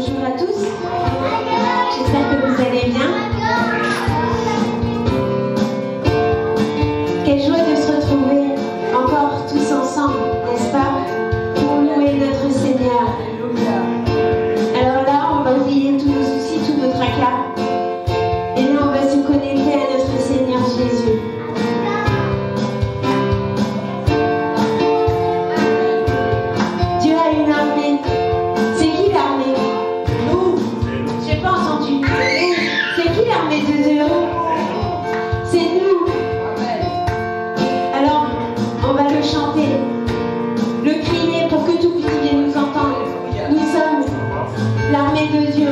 Bonjour à tous, j'espère que vous allez bien. Quelle joie de se retrouver encore tous ensemble, n'est-ce pas, pour louer notre Seigneur. Alors là, on va oublier tous nos soucis, tous nos tracas, et là on va se connecter à notre Seigneur Jésus. Dieu a une armée. C'est qui l'armée? Nous. J'ai pas entendu. C'est qui l'armée de Dieu? C'est nous. Alors, on va le chanter, le crier pour que tout puisse nous entendre. Nous sommes l'armée de Dieu.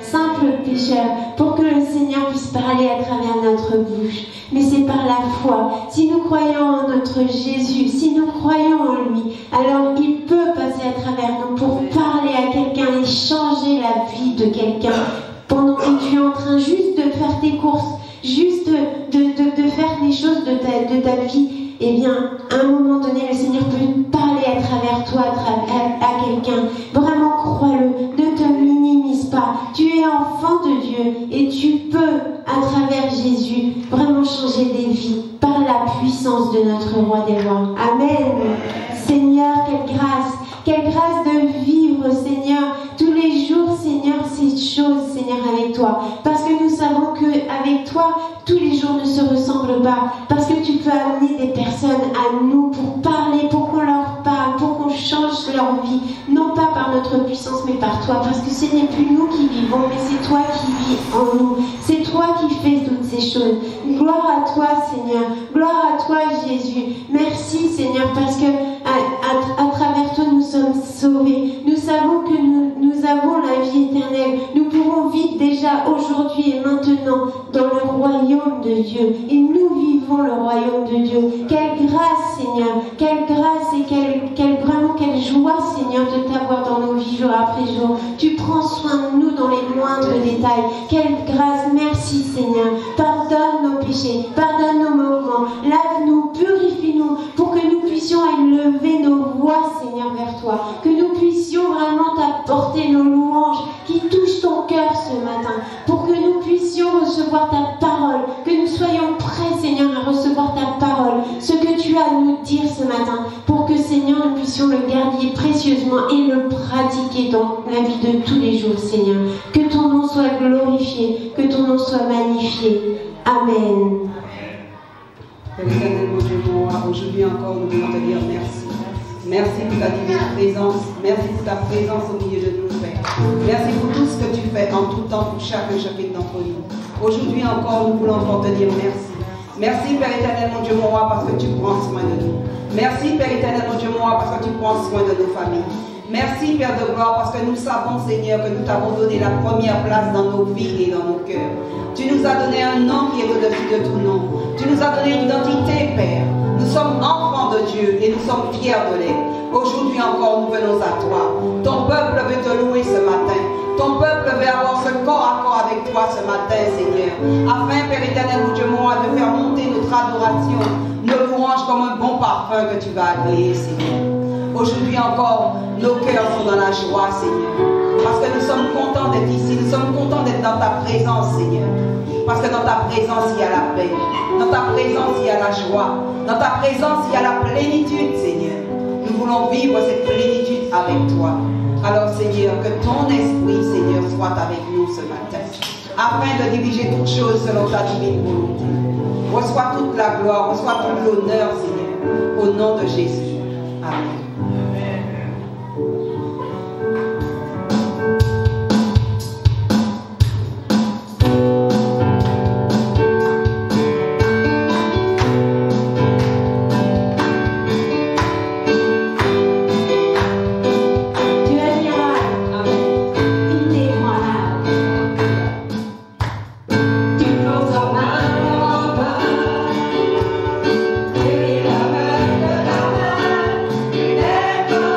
Simples pécheurs, pour que le Seigneur puisse parler à travers notre bouche. mais c'est par la foi. Si nous croyons en notre Jésus, si nous croyons en lui, alors il peut passer à travers nous pour parler à quelqu'un et changer la vie de quelqu'un. Pendant que tu es en train juste de faire tes courses, juste de faire des choses de ta vie, eh bien, à un moment donné, le Seigneur peut parler à travers toi, à quelqu'un. Vraiment, crois-le, ne te minimise pas. Tu es enfant de Dieu et tu peux, à travers Jésus, vraiment changer des vies par la puissance de notre Roi des Rois. Amen. Seigneur, quelle grâce de vivre, Seigneur, tous les jours, Seigneur, ces choses, Seigneur, avec toi. Parce que nous savons qu'avec toi, tous les jours ne se ressemblent pas. Parce que tu peux amener des personnes à nous pour parler, pour qu'on leur parle, pour qu'on change leur vie. Non pas par notre puissance, mais par toi. Parce que ce n'est plus nous qui vivons, mais c'est toi qui vis en nous. C'est toi qui fais toutes ces choses. Gloire à toi, Seigneur. Gloire à toi, Jésus. Merci, Seigneur, parce que à travers toi, nous sommes sauvés. Nous savons que nous avons la vie éternelle. Nous pouvons vivre déjà aujourd'hui et maintenant dans le royaume de Dieu. Et nous vivons le royaume de Dieu. Quelle grâce, Seigneur. Quelle grâce et quelle joie, Seigneur, de t'avoir dans nos vies jour après jour. Tu prends soin de nous dans les moindres détails. Quelle grâce. Merci, Seigneur. Pardonne nos péchés. Pardonne nos manquements. Lave-nous, purifie-nous pour que nous puissions élever nos voix, Seigneur, vers toi. Que nous puissions vraiment t'apporter nos louanges qui touchent ton cœur ce matin. Pour que nous puissions recevoir ta parole. Que nous soyons prêts, Seigneur, à recevoir ta parole. Ce que tu as à nous dire ce matin. Pour que, Seigneur, nous puissions le garder précieusement et le pratiquer dans la vie de tous les jours, Seigneur. Que ton nom soit glorifié. Que ton nom soit magnifié. Amen. Père éternel, mon Dieu, mon roi, aujourd'hui encore, nous voulons te dire merci. Merci pour ta divine présence. Merci pour ta présence au milieu de nous, Père. Merci pour tout ce que tu fais en tout temps pour chacune d'entre nous. Aujourd'hui encore, nous voulons encore te dire merci. Merci, Père éternel, mon Dieu, mon roi, parce que tu prends soin de nous. Merci, Père éternel, mon Dieu, mon roi, parce que tu prends soin de nos familles. Merci, Père de gloire, parce que nous savons, Seigneur, que nous t'avons donné la première place dans nos vies et dans nos cœurs. Tu nous as donné un nom qui est au-dessus de tout nom. Tu nous as donné une identité, Père. Nous sommes enfants de Dieu et nous sommes fiers de l'être. Aujourd'hui encore, nous venons à toi. Ton peuple veut te louer ce matin. Ton peuple veut avoir ce corps à corps avec toi ce matin, Seigneur. Afin, Père éternel, mon Dieu, moi, de faire monter notre adoration, nos louanges comme un bon parfum que tu vas agréer, Seigneur. Aujourd'hui encore, nos cœurs sont dans la joie, Seigneur. Parce que nous sommes contents d'être ici. Nous sommes contents d'être dans ta présence, Seigneur. Parce que dans ta présence, il y a la paix. Dans ta présence, il y a la joie. Dans ta présence, il y a la plénitude, Seigneur. Nous voulons vivre cette plénitude avec toi. Alors, Seigneur, que ton esprit, Seigneur, soit avec nous ce matin. Afin de diriger toutes choses selon ta divine volonté. Reçois toute la gloire, reçois tout l'honneur, Seigneur. Au nom de Jésus. Amen. Never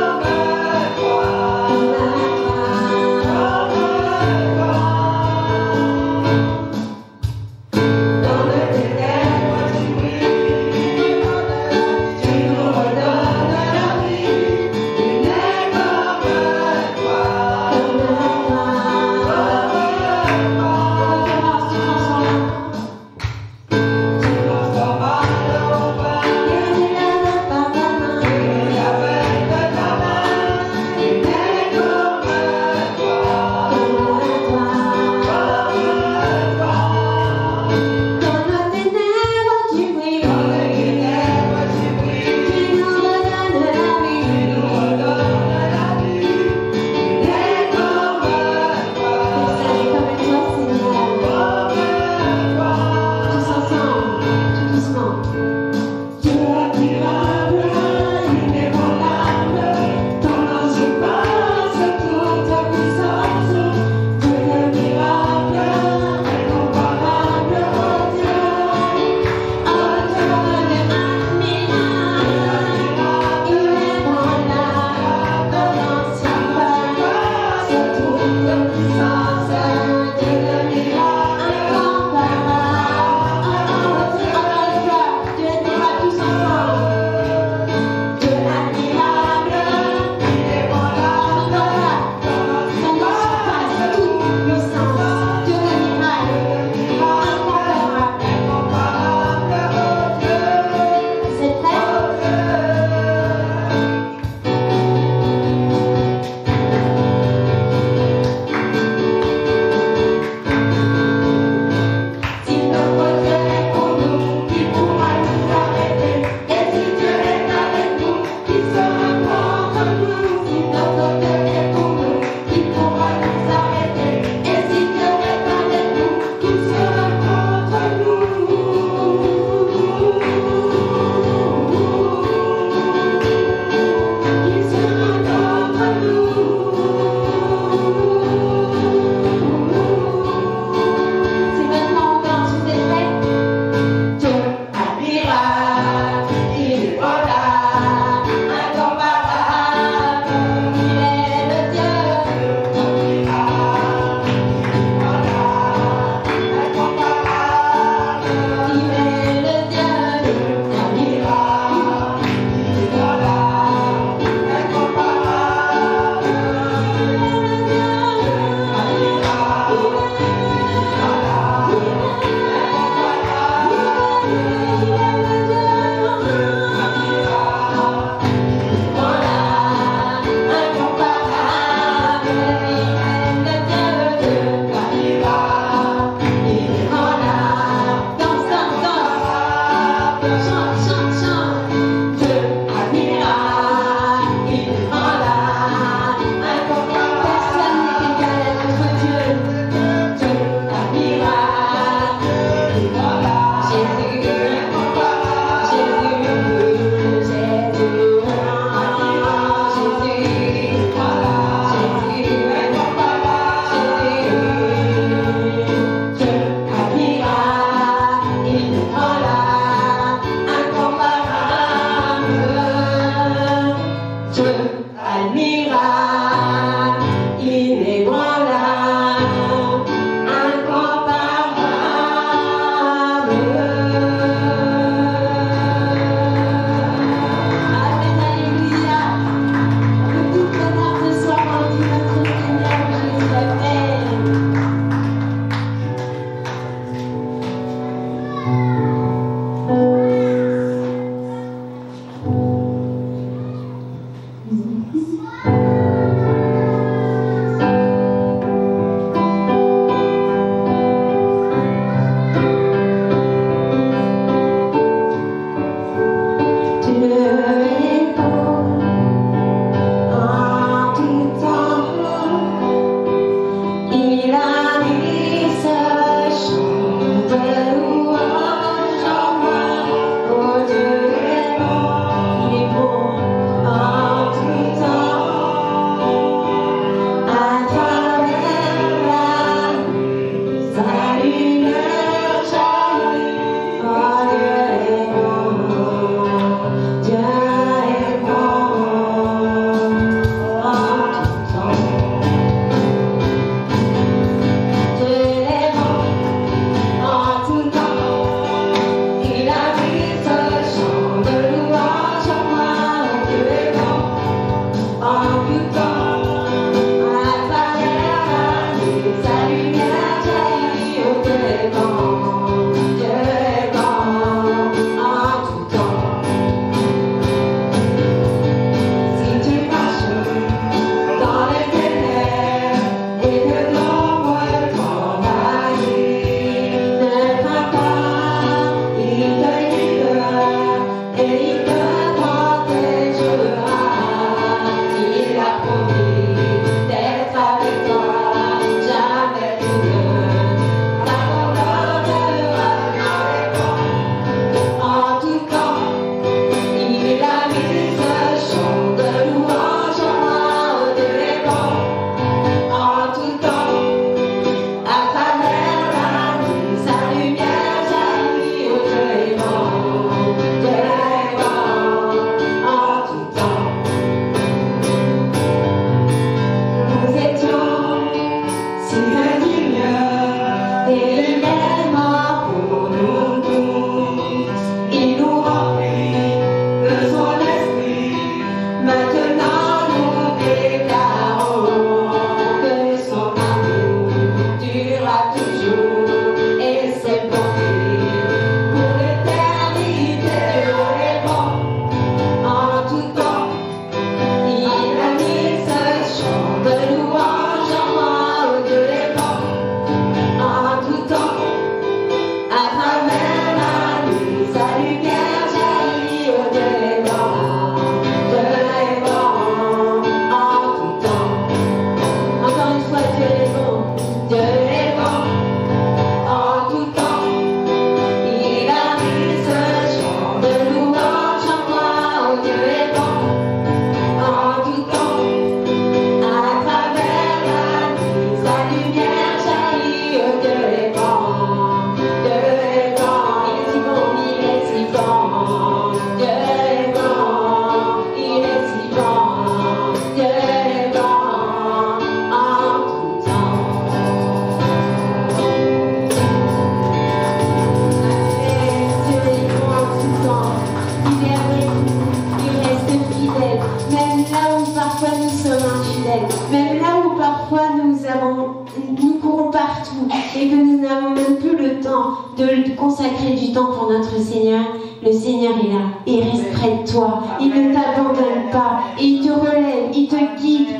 Consacrer du temps pour notre Seigneur, le Seigneur est là, il reste près de toi, il ne t'abandonne pas, il te relève, il te guide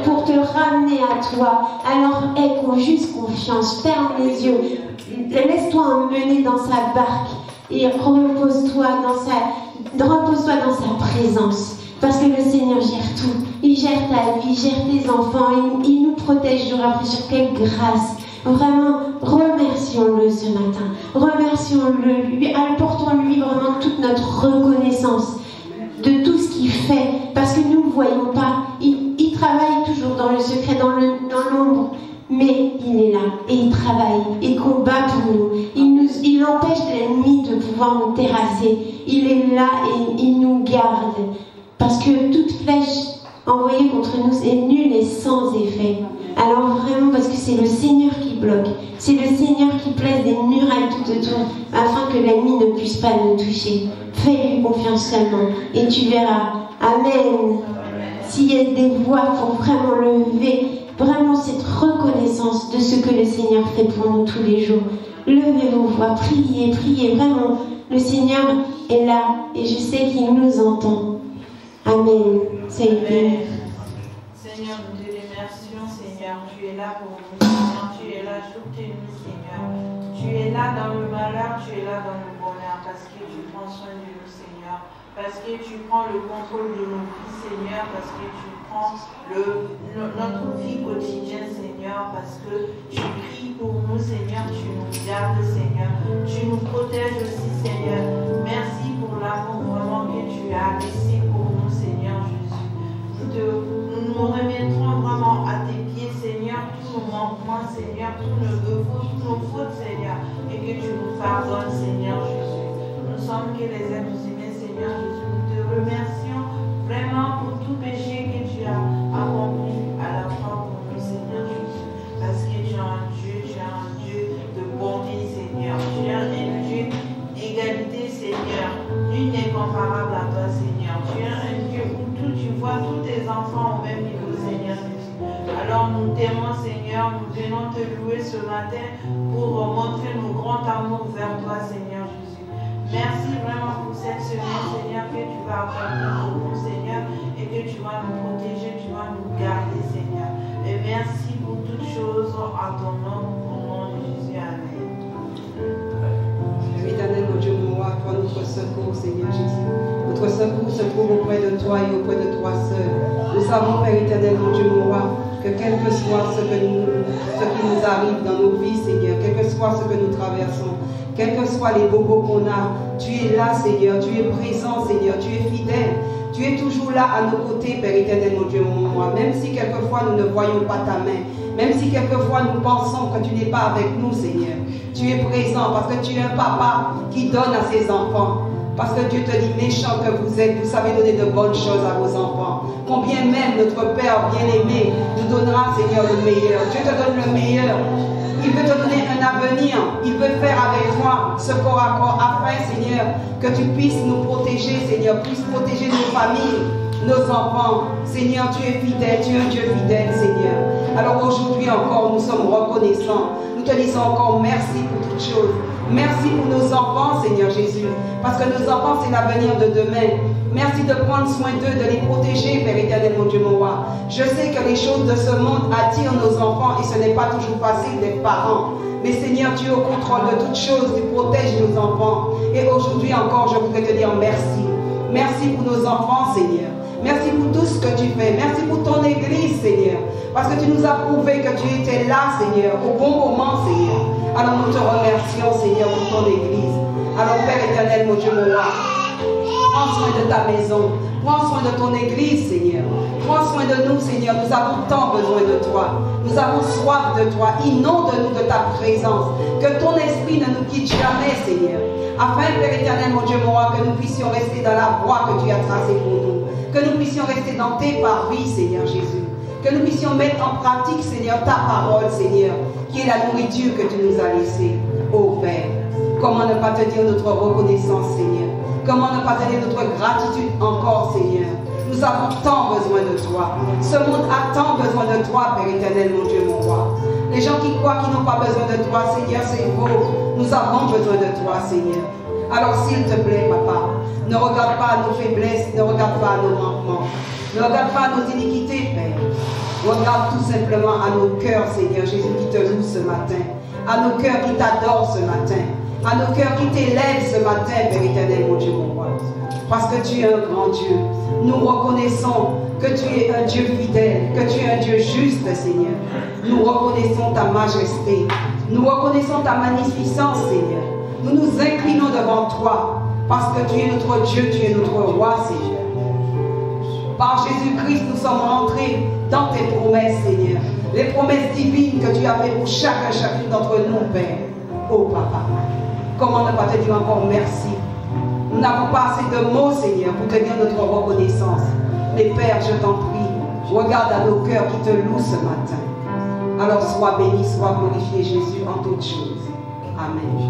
pour te ramener à toi. Alors aie juste confiance, ferme les yeux, laisse-toi emmener dans sa barque et repose-toi dans sa présence. Parce que le Seigneur gère tout, il gère ta vie, il gère tes enfants, il nous protège jour après jour. Quelle grâce! Vraiment, remercions-le ce matin. Remercions-le, apportons-lui vraiment toute notre reconnaissance de tout ce qu'il fait. Parce que nous ne voyons pas. Il travaille toujours dans le secret, dans l'ombre. Mais il est là et il travaille, il combat pour nous. Il empêche l'ennemi de pouvoir nous terrasser. Il est là et il nous garde. Parce que toute flèche envoyée contre nous est nulle et sans effet. Alors vraiment, parce que c'est le Seigneur qui bloque, c'est le Seigneur qui place des murailles tout autour afin que l'ennemi ne puisse pas nous toucher. Fais-lui confiance seulement et tu verras. Amen. S'il y a des voix pour vraiment lever vraiment cette reconnaissance de ce que le Seigneur fait pour nous tous les jours. Levez vos voix, priez, priez, vraiment. Le Seigneur est là et je sais qu'il nous entend. Amen. Seigneur, nous te remercions, Seigneur. Tu es là pour nous, Seigneur. Tu es là jour et nuit, Seigneur. Tu es là dans le malheur, tu es là dans le bonheur, parce que tu prends soin de nous, Seigneur. Parce que tu prends le contrôle de nos vies, Seigneur. Parce que tu prends notre vie quotidienne, Seigneur. Parce que tu pries pour nous, Seigneur. Tu nous gardes, Seigneur. Tu nous protèges aussi, Seigneur. Merci pour l'amour vraiment que tu as laissé pour nous, Seigneur Jésus. Nous nous remettrons vraiment à tes pieds, Seigneur, tous nos manquements, Seigneur, tous nos fautes, Seigneur, et que tu nous pardonnes, Seigneur Jésus. Nous sommes que les êtres humains, Seigneur Jésus. Nous te remercions vraiment pour tout péché que tu as accompli à la croix pour nous, Seigneur Jésus. Parce que tu es un Dieu de bonté, Seigneur. Tu es un Dieu d'égalité, Seigneur. Nul n'est comparable à toi, Seigneur. Tu es un Dieu où tu vois tous tes enfants au même niveau, Seigneur Jésus. Alors nous t'aimons, Seigneur. Nous venons te louer ce matin pour montrer nos grands amours vers toi, Seigneur Jésus. Merci vraiment pour cette semaine, Seigneur, que tu vas accomplir pour nous, Seigneur, et que tu vas nous protéger, tu vas nous garder, Seigneur. Et merci pour toutes choses à ton nom, au nom de Jésus. Amen. Éternel, mon Dieu, mon roi, toi notre secours, Seigneur Jésus. Notre secours se trouve auprès de toi et auprès de toi seul. Nous savons, Père éternel, mon Dieu, mon roi, que quel que soit ce qui nous arrive dans nos vies, Seigneur, quel que soit ce que nous traversons, quels que soient les bobos qu'on a, tu es là, Seigneur, tu es présent, Seigneur, tu es fidèle. Tu es toujours là à nos côtés, Père éternel, mon Dieu, mon roi. Même si quelquefois nous ne voyons pas ta main, même si quelquefois nous pensons que tu n'es pas avec nous, Seigneur, tu es présent parce que tu es un papa qui donne à ses enfants. Parce que Dieu te dit, méchant que vous êtes, vous savez donner de bonnes choses à vos enfants. Combien même notre Père bien-aimé nous donnera, Seigneur, le meilleur. Dieu te donne le meilleur. Il veut te donner un avenir. Il veut faire avec toi ce corps à corps afin, Seigneur, que tu puisses nous protéger, Seigneur, puisses protéger nos familles, nos enfants. Seigneur, tu es fidèle, tu es un Dieu fidèle, Seigneur. Alors aujourd'hui encore, nous sommes reconnaissants. Nous te disons encore merci pour toutes choses. Merci pour nos enfants, Seigneur Jésus. Parce que nos enfants, c'est l'avenir de demain. Merci de prendre soin d'eux, de les protéger, Père éternel, mon Dieu, mon roi. Je sais que les choses de ce monde attirent nos enfants et ce n'est pas toujours facile d'être parents. Mais Seigneur, tu es au contrôle de toutes choses, tu protèges nos enfants. Et aujourd'hui encore, je voudrais te dire merci. Merci pour nos enfants, Seigneur. Merci pour tout ce que tu fais. Merci pour ton Église, Seigneur. Parce que tu nous as prouvé que tu étais là, Seigneur, au bon moment, Seigneur. Alors nous te remercions, Seigneur, pour ton Église. Alors Père éternel, mon Dieu, mon roi, prends soin de ta maison. Prends soin de ton Église, Seigneur. Prends soin de nous, Seigneur. Nous avons tant besoin de toi. Nous avons soif de toi. Inonde-nous de ta présence. Que ton esprit ne nous quitte jamais, Seigneur. Afin, Père éternel, mon Dieu, mon roi, que nous puissions rester dans la voie que tu as tracée pour nous. Que nous puissions rester dans tes parvis, Seigneur Jésus. Que nous puissions mettre en pratique, Seigneur, ta parole, Seigneur, qui est la nourriture que tu nous as laissée. Ô Père, comment ne pas te dire notre reconnaissance, Seigneur? Comment ne pas te dire notre gratitude encore, Seigneur? Nous avons tant besoin de toi. Ce monde a tant besoin de toi, Père éternel, mon Dieu, mon roi. Les gens qui croient qu'ils n'ont pas besoin de toi, Seigneur, c'est faux. Nous avons besoin de toi, Seigneur. Alors, s'il te plaît, Papa, ne regarde pas nos faiblesses, ne regarde pas nos manquements, ne regarde pas nos iniquités, Père. Regarde tout simplement à nos cœurs, Seigneur Jésus, qui te loue ce matin, à nos cœurs qui t'adorent ce matin, à nos cœurs qui t'élèvent ce matin, Père éternel, mon Dieu, mon roi. Parce que tu es un grand Dieu. Nous reconnaissons que tu es un Dieu fidèle, que tu es un Dieu juste, Seigneur. Nous reconnaissons ta majesté. Nous reconnaissons ta magnificence, Seigneur. Nous nous inclinons devant toi parce que tu es notre Dieu, tu es notre roi, Seigneur. Par Jésus-Christ, nous sommes rentrés dans tes promesses, Seigneur. Les promesses divines que tu as faites pour chacune d'entre nous, Père. Oh, Papa, comment ne pas te dire encore merci? Nous n'avons pas assez de mots, Seigneur, pour te dire notre reconnaissance. Mais Père, je t'en prie, regarde à nos cœurs qui te louent ce matin. Alors sois béni, sois glorifié, Jésus, en toutes choses. Amen.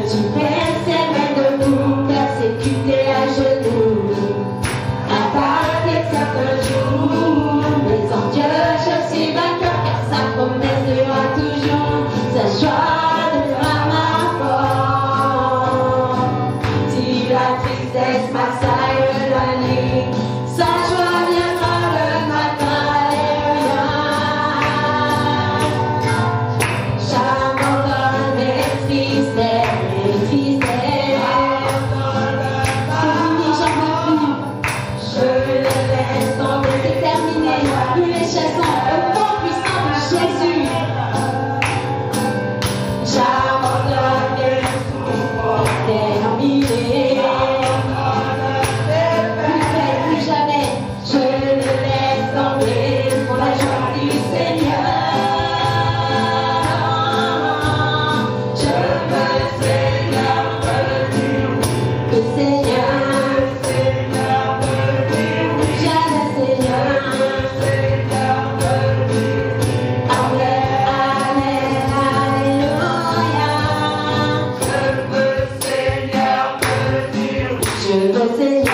tu prennes ses mains debout, persécuté à genoux, attaqué certains jours. Mais en Dieu je suis vainqueur, car sa promesse sera toujours, sa joie demeurera ma force. Si la tristesse m'assaille la nuit, sa joie viendra le matin. Alléluia. J'abandonne mes tristesses. Je le laisse tomber, c'est terminé. Nous les chassons au nom puissant de Jésus. J'abandonne mes souffrances terminées. Plus près, plus jamais. Je le laisse tomber pour la joie du Seigneur. Je veux Seigneur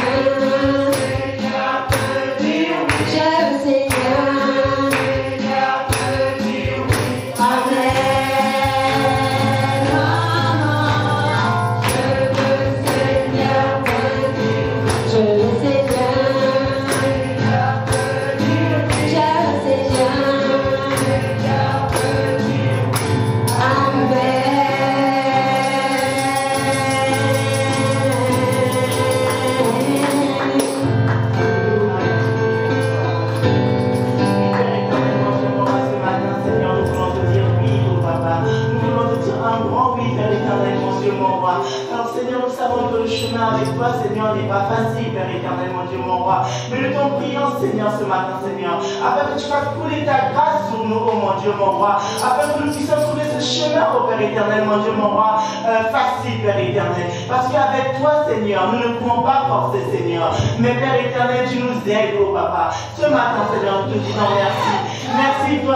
venir, le Seigneur. Seigneur, ce matin, Seigneur, afin que tu fasses couler ta grâce sur nous, oh mon Dieu, mon roi, afin que nous puissions trouver ce chemin, oh Père éternel, mon Dieu, mon roi, facile, Père éternel, parce qu'avec toi, Seigneur, nous ne pouvons pas forcer, Seigneur, mais Père éternel, tu nous aides, oh Papa. Ce matin, Seigneur, nous te disons merci. Merci, toi,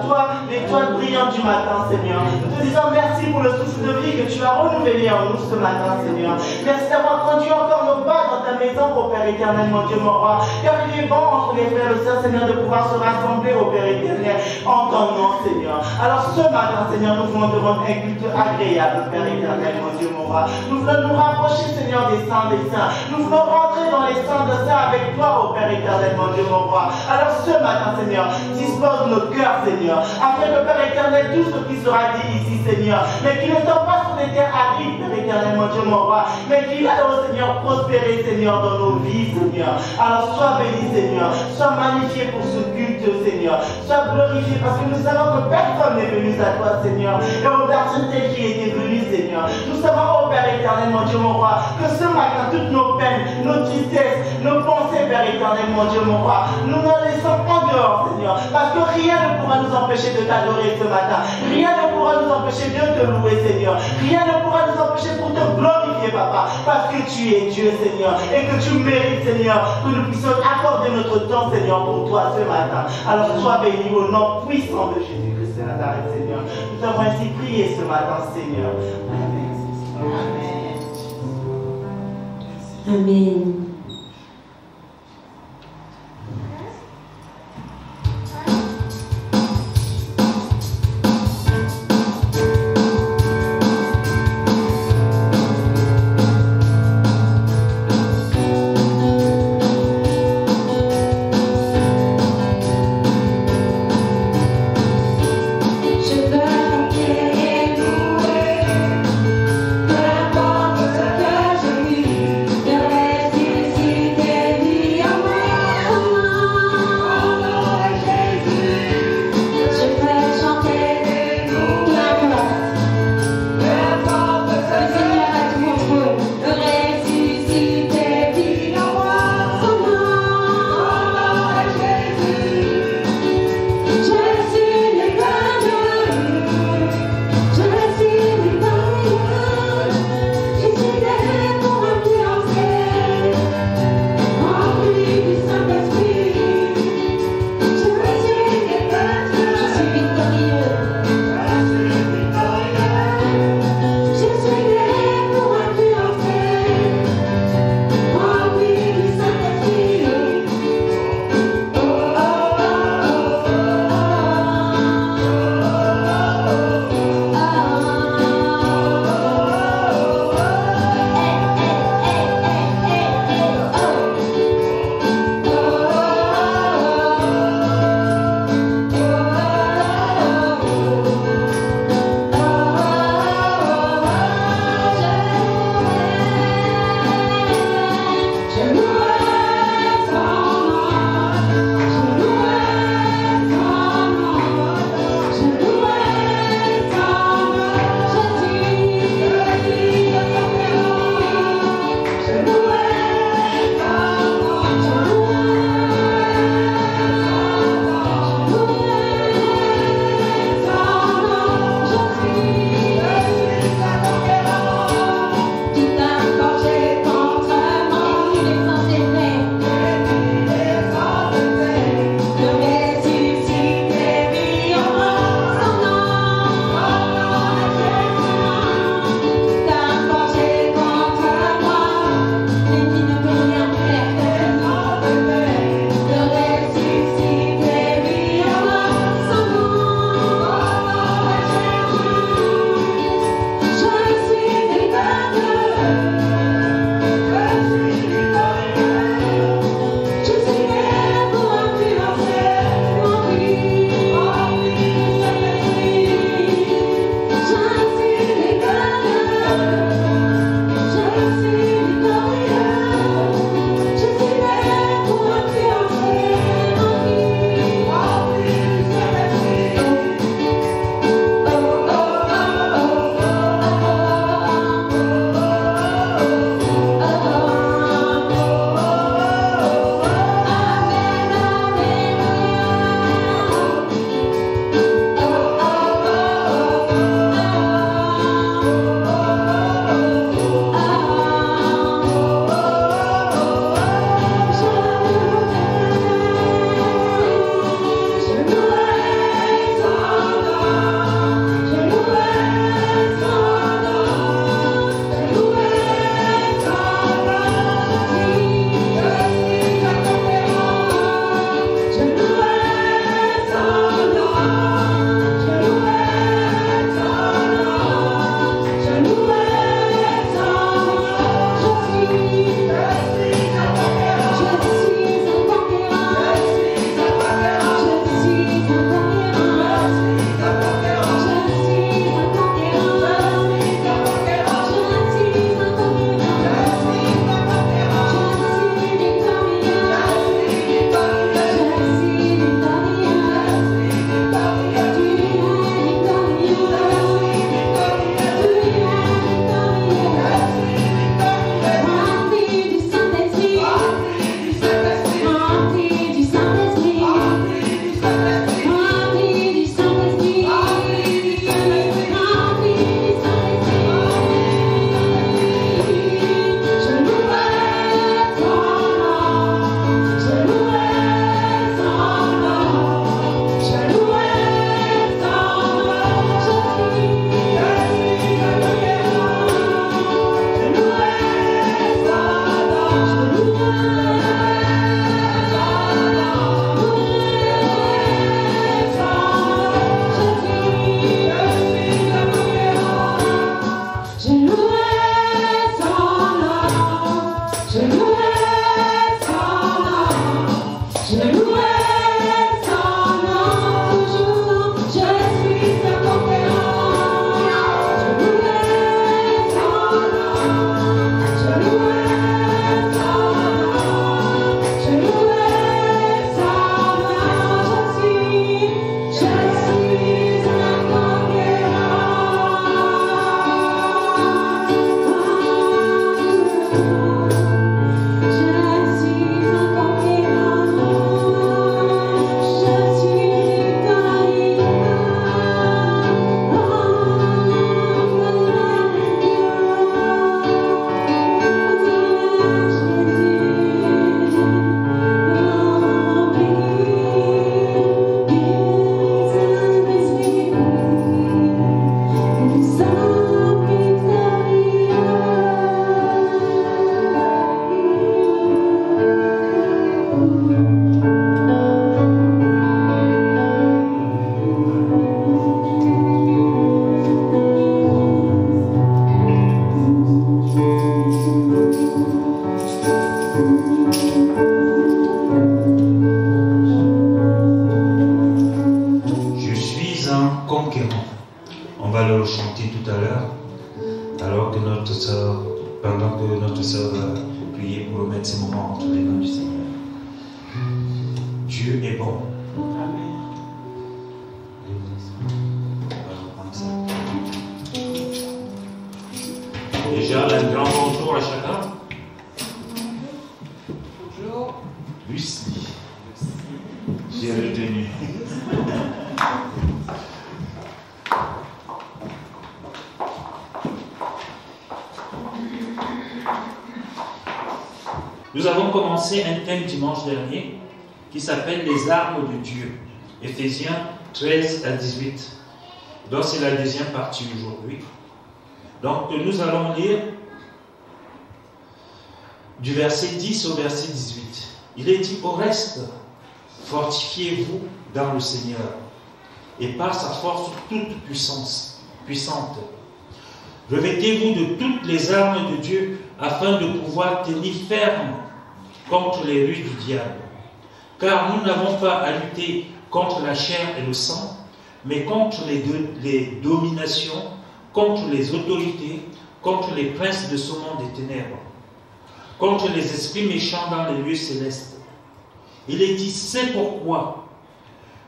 toi, l'étoile brillante du matin, Seigneur. Nous te disons merci pour le souffle de vie que tu as renouvelé en nous ce matin, Seigneur. Merci d'avoir conduit encore nos pas dans ta maison, oh Père éternel, mon Dieu, mon roi. Car il est bon entre les frères et sœurs, Seigneur, de pouvoir se rassembler au Père éternel en ton nom, Seigneur. Alors ce matin, Seigneur, nous voulons te rendre un culte agréable, Père éternel, mon Dieu, mon roi. Nous voulons nous rapprocher, Seigneur, des saints des saints. Nous voulons rentrer dans les saints des saints avec toi, au Père éternel, mon Dieu, mon roi. Alors ce matin, Seigneur, dispose nos cœurs, Seigneur, afin que, Père éternel, tout ce qui sera dit ici, Seigneur, mais qui ne tombe pas sur des terres arides, Père éternel, mon Dieu, mon roi, mais qui va, oh Seigneur, prospérer, Seigneur, dans nos vies, Seigneur. Alors sois béni, Seigneur, sois magnifié pour ce culte, Seigneur, sois glorifié, parce que nous savons que personne n'est venu à toi, Seigneur, et au personne tel qui était venu, Seigneur. Nous savons, oh Père éternel, mon Dieu, mon roi, que ce matin, toutes nos peines, nos tristesses, nos pensées, Père éternel, mon Dieu, mon roi, nous en laissons en dehors, Seigneur, parce que rien ne pourra nous empêcher de t'adorer ce matin, rien ne pourra nous empêcher de te louer, Seigneur, rien ne pourra nous empêcher pour te glorifier, Papa, parce que tu es Dieu, Seigneur, et que tu mérites, Seigneur, que nous puissions accorder notre temps, Seigneur, pour toi ce matin. Alors sois béni au nom puissant de Jésus-Christ de Nazareth, Seigneur. Nous avons ainsi prié ce matin, Seigneur. Amen. Amen. Amen. Peu importe ce que je vis, je reste On va le chanter tout à l'heure, alors que notre sœur, pendant que notre sœur va prier pour remettre ces moments entre les mains du Seigneur. Dieu est bon. Amen. Déjà, un grand bonjour à chacun. Bonjour. Lucie. J'ai retenu. Nous avons commencé un thème dimanche dernier qui s'appelle les armes de Dieu. Éphésiens 13 à 18. Donc c'est la deuxième partie aujourd'hui. Donc nous allons lire du verset 10 au verset 18. Il est dit: au reste, fortifiez-vous dans le Seigneur et par sa force toute puissante. Revêtez-vous de toutes les armes de Dieu afin de pouvoir tenir ferme contre les ruses du diable. Car nous n'avons pas à lutter contre la chair et le sang, mais contre les dominations, contre les autorités, contre les princes de ce monde des ténèbres, contre les esprits méchants dans les lieux célestes. Il est dit: c'est pourquoi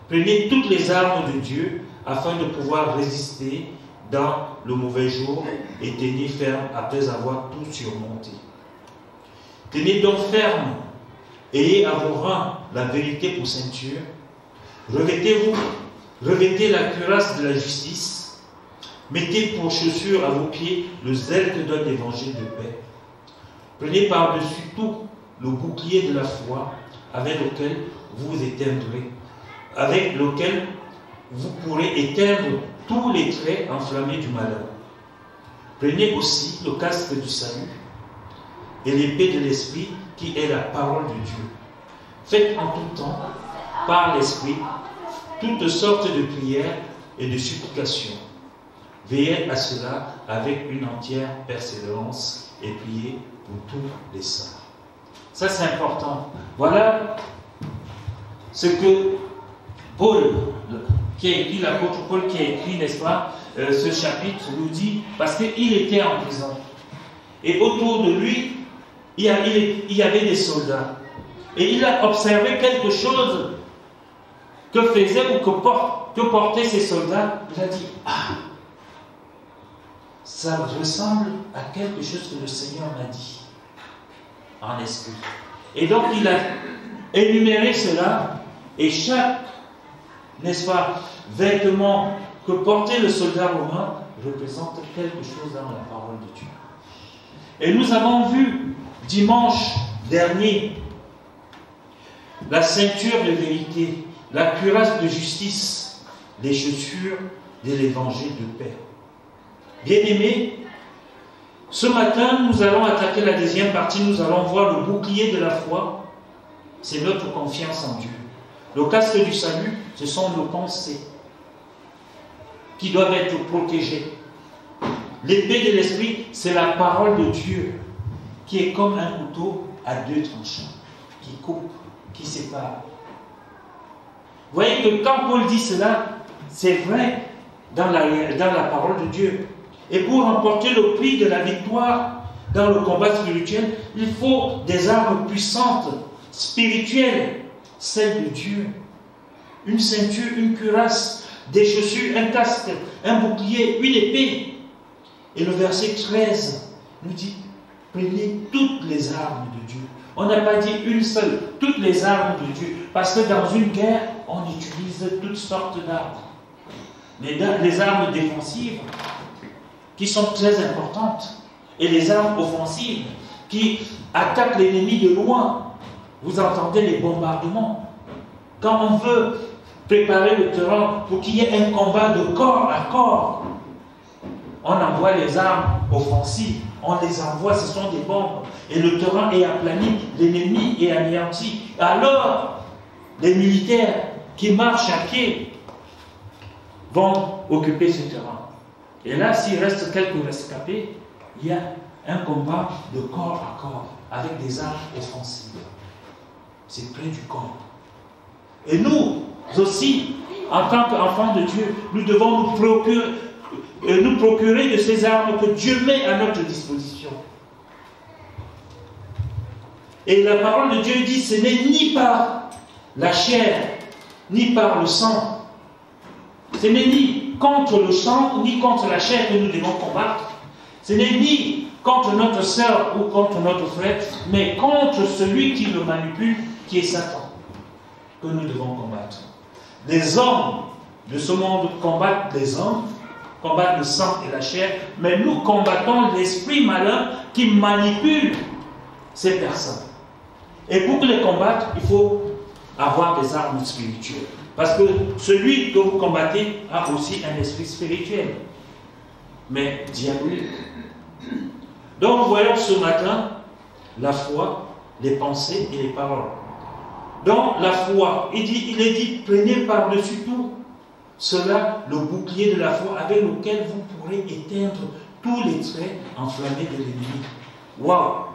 prenez toutes les armes de Dieu afin de pouvoir résister dans le mauvais jour et tenir ferme après avoir tout surmonté. Tenez donc ferme, ayez à vos reins la vérité pour ceinture, revêtez la cuirasse de la justice, mettez pour chaussure à vos pieds le zèle que donne l'évangile de paix. Prenez par-dessus tout le bouclier de la foi avec lequel vous éteindrez, avec lequel vous pourrez éteindre tous les traits enflammés du malheur. Prenez aussi le casque du salut et l'épée de l'Esprit qui est la parole de Dieu. Faites en tout temps, par l'Esprit, toutes sortes de prières et de supplications. Veillez à cela avec une entière persévérance et priez pour tous les saints. Ça, c'est important. Voilà ce que Paul, qui a écrit, l'apôtre Paul qui a écrit, n'est-ce pas, ce chapitre nous dit, parce qu'il était en prison. Et autour de lui, il y avait des soldats. Et il a observé quelque chose que faisaient ou que portaient ces soldats. Il a dit: ah, ça ressemble à quelque chose que le Seigneur m'a dit en esprit. Et donc il a énuméré cela, et chaque, n'est-ce pas, vêtement que portait le soldat romain représente quelque chose dans la parole de Dieu. Et nous avons vu dimanche dernier la ceinture de vérité, la cuirasse de justice, les chaussures de l'évangile de paix. Bien-aimés, ce matin, nous allons attaquer la deuxième partie. Nous allons voir le bouclier de la foi. C'est notre confiance en Dieu. Le casque du salut, ce sont nos pensées qui doivent être protégées. L'épée de l'esprit, c'est la parole de Dieu qui est comme un couteau à deux tranchants, qui coupe, qui sépare. Vous voyez que quand Paul dit cela, c'est vrai dans la parole de Dieu. Et pour remporter le prix de la victoire dans le combat spirituel, il faut des armes puissantes, spirituelles, celles de Dieu. Une ceinture, une cuirasse, des chaussures, un casque, un bouclier, une épée. Et le verset 13 nous dit: prenez toutes les armes de Dieu. On n'a pas dit une seule, toutes les armes de Dieu. Parce que dans une guerre, on utilise toutes sortes d'armes. Les armes défensives, qui sont très importantes, et les armes offensives, qui attaquent l'ennemi de loin. Vous entendez les bombardements. Quand on veut préparer le terrain pour qu'il y ait un combat de corps à corps, on envoie les armes offensives, on les envoie, ce sont des bombes, et le terrain est aplani, l'ennemi est anéanti. Alors, les militaires qui marchent à pied vont occuper ce terrain. Et là, s'il reste quelques rescapés, il y a un combat de corps à corps avec des armes offensives. C'est près du corps. Et nous aussi, en tant qu'enfants de Dieu, nous devons nous nous procurer de ces armes que Dieu met à notre disposition. Et la parole de Dieu dit, ce n'est ni par la chair, ni par le sang. Ce n'est ni contre le sang, ni contre la chair que nous devons combattre. Ce n'est ni contre notre sœur ou contre notre frère, mais contre celui qui le manipule, qui est Satan, que nous devons combattre. Les hommes de ce monde combattent les hommes, combattent le sang et la chair, mais nous combattons l'esprit malin qui manipule ces personnes. Et pour les combattre, il faut avoir des armes spirituelles. Parce que celui que vous combattez a aussi un esprit spirituel, mais diabolique. Donc nous voyons ce matin la foi, les pensées et les paroles. Donc la foi, il est dit, prenez par-dessus tout cela le bouclier de la foi avec lequel vous pourrez éteindre tous les traits enflammés de l'ennemi. Waouh!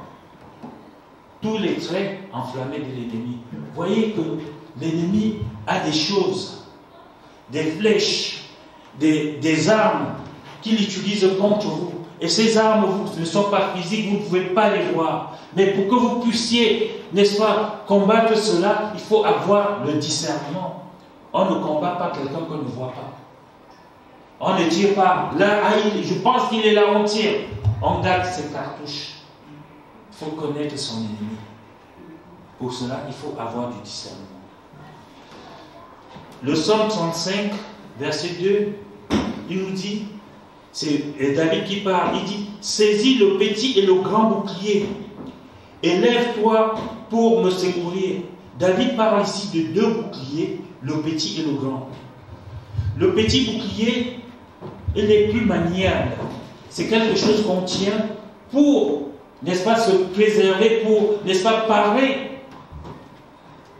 Tous les traits enflammés de l'ennemi. Voyez que l'ennemi a des choses, des flèches, des armes qu'il utilise contre vous. Et ces armes ne sont pas physiques, vous ne pouvez pas les voir. Mais pour que vous puissiez, n'est-ce pas, combattre cela, il faut avoir le discernement. On ne combat pas quelqu'un qu'on ne voit pas. On ne tire pas. Là, je pense qu'il est là, on tire. On garde ses cartouches. Il faut connaître son ennemi. Pour cela, il faut avoir du discernement. Le psaume 35, verset 2, il nous dit, c'est David qui parle, il dit, saisis le petit et le grand bouclier, et lève-toi pour me secourir. David parle ici de deux boucliers, le petit et le grand. Le petit bouclier, il est plus maniable. C'est quelque chose qu'on tient pour, n'est-ce pas, se préserver, pour, n'est-ce pas, parer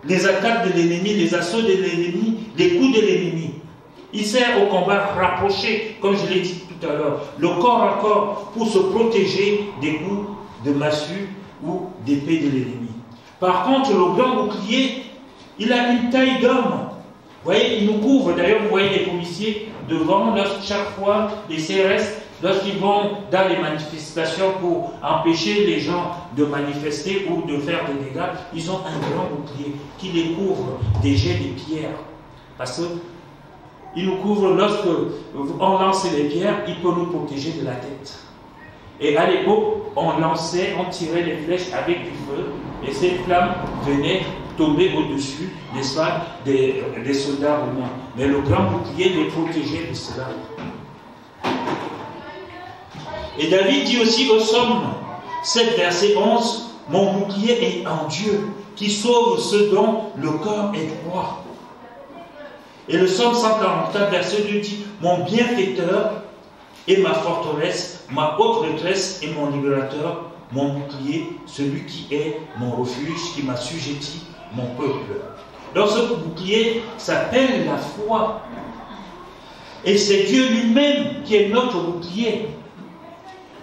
les attaques de l'ennemi, les assauts de l'ennemi, les coups de l'ennemi. Il sert au combat rapproché, comme je l'ai dit tout à l'heure, le corps à corps, pour se protéger des coups de massue ou d'épée de l'ennemi. Par contre, le grand bouclier, il a une taille d'homme. Vous voyez, il nous couvre. D'ailleurs, vous voyez les policiers devant, chaque fois, les CRS, lorsqu'ils vont dans les manifestations pour empêcher les gens de manifester ou de faire des dégâts, ils ont un grand bouclier qui les couvre des jets de pierres. Parce qu'il nous couvre lorsque on lance les pierres, il peut nous protéger de la tête. Et à l'époque, on tirait les flèches avec du feu, et ces flammes venaient tomber au-dessus, n'est-ce pas, des soldats romains. Mais le grand bouclier les protégeait de cela. Et David dit aussi au psaume 7, verset 11, « Mon bouclier est en Dieu, qui sauve ceux dont le corps est droit. » Et le psaume 144, verset 2 dit, « Mon bienfaiteur est ma forteresse, ma haute retraite et mon libérateur, mon bouclier, celui qui est mon refuge, qui m'a sujetti, mon peuple. » Donc ce bouclier s'appelle la foi. Et c'est Dieu lui-même qui est notre bouclier.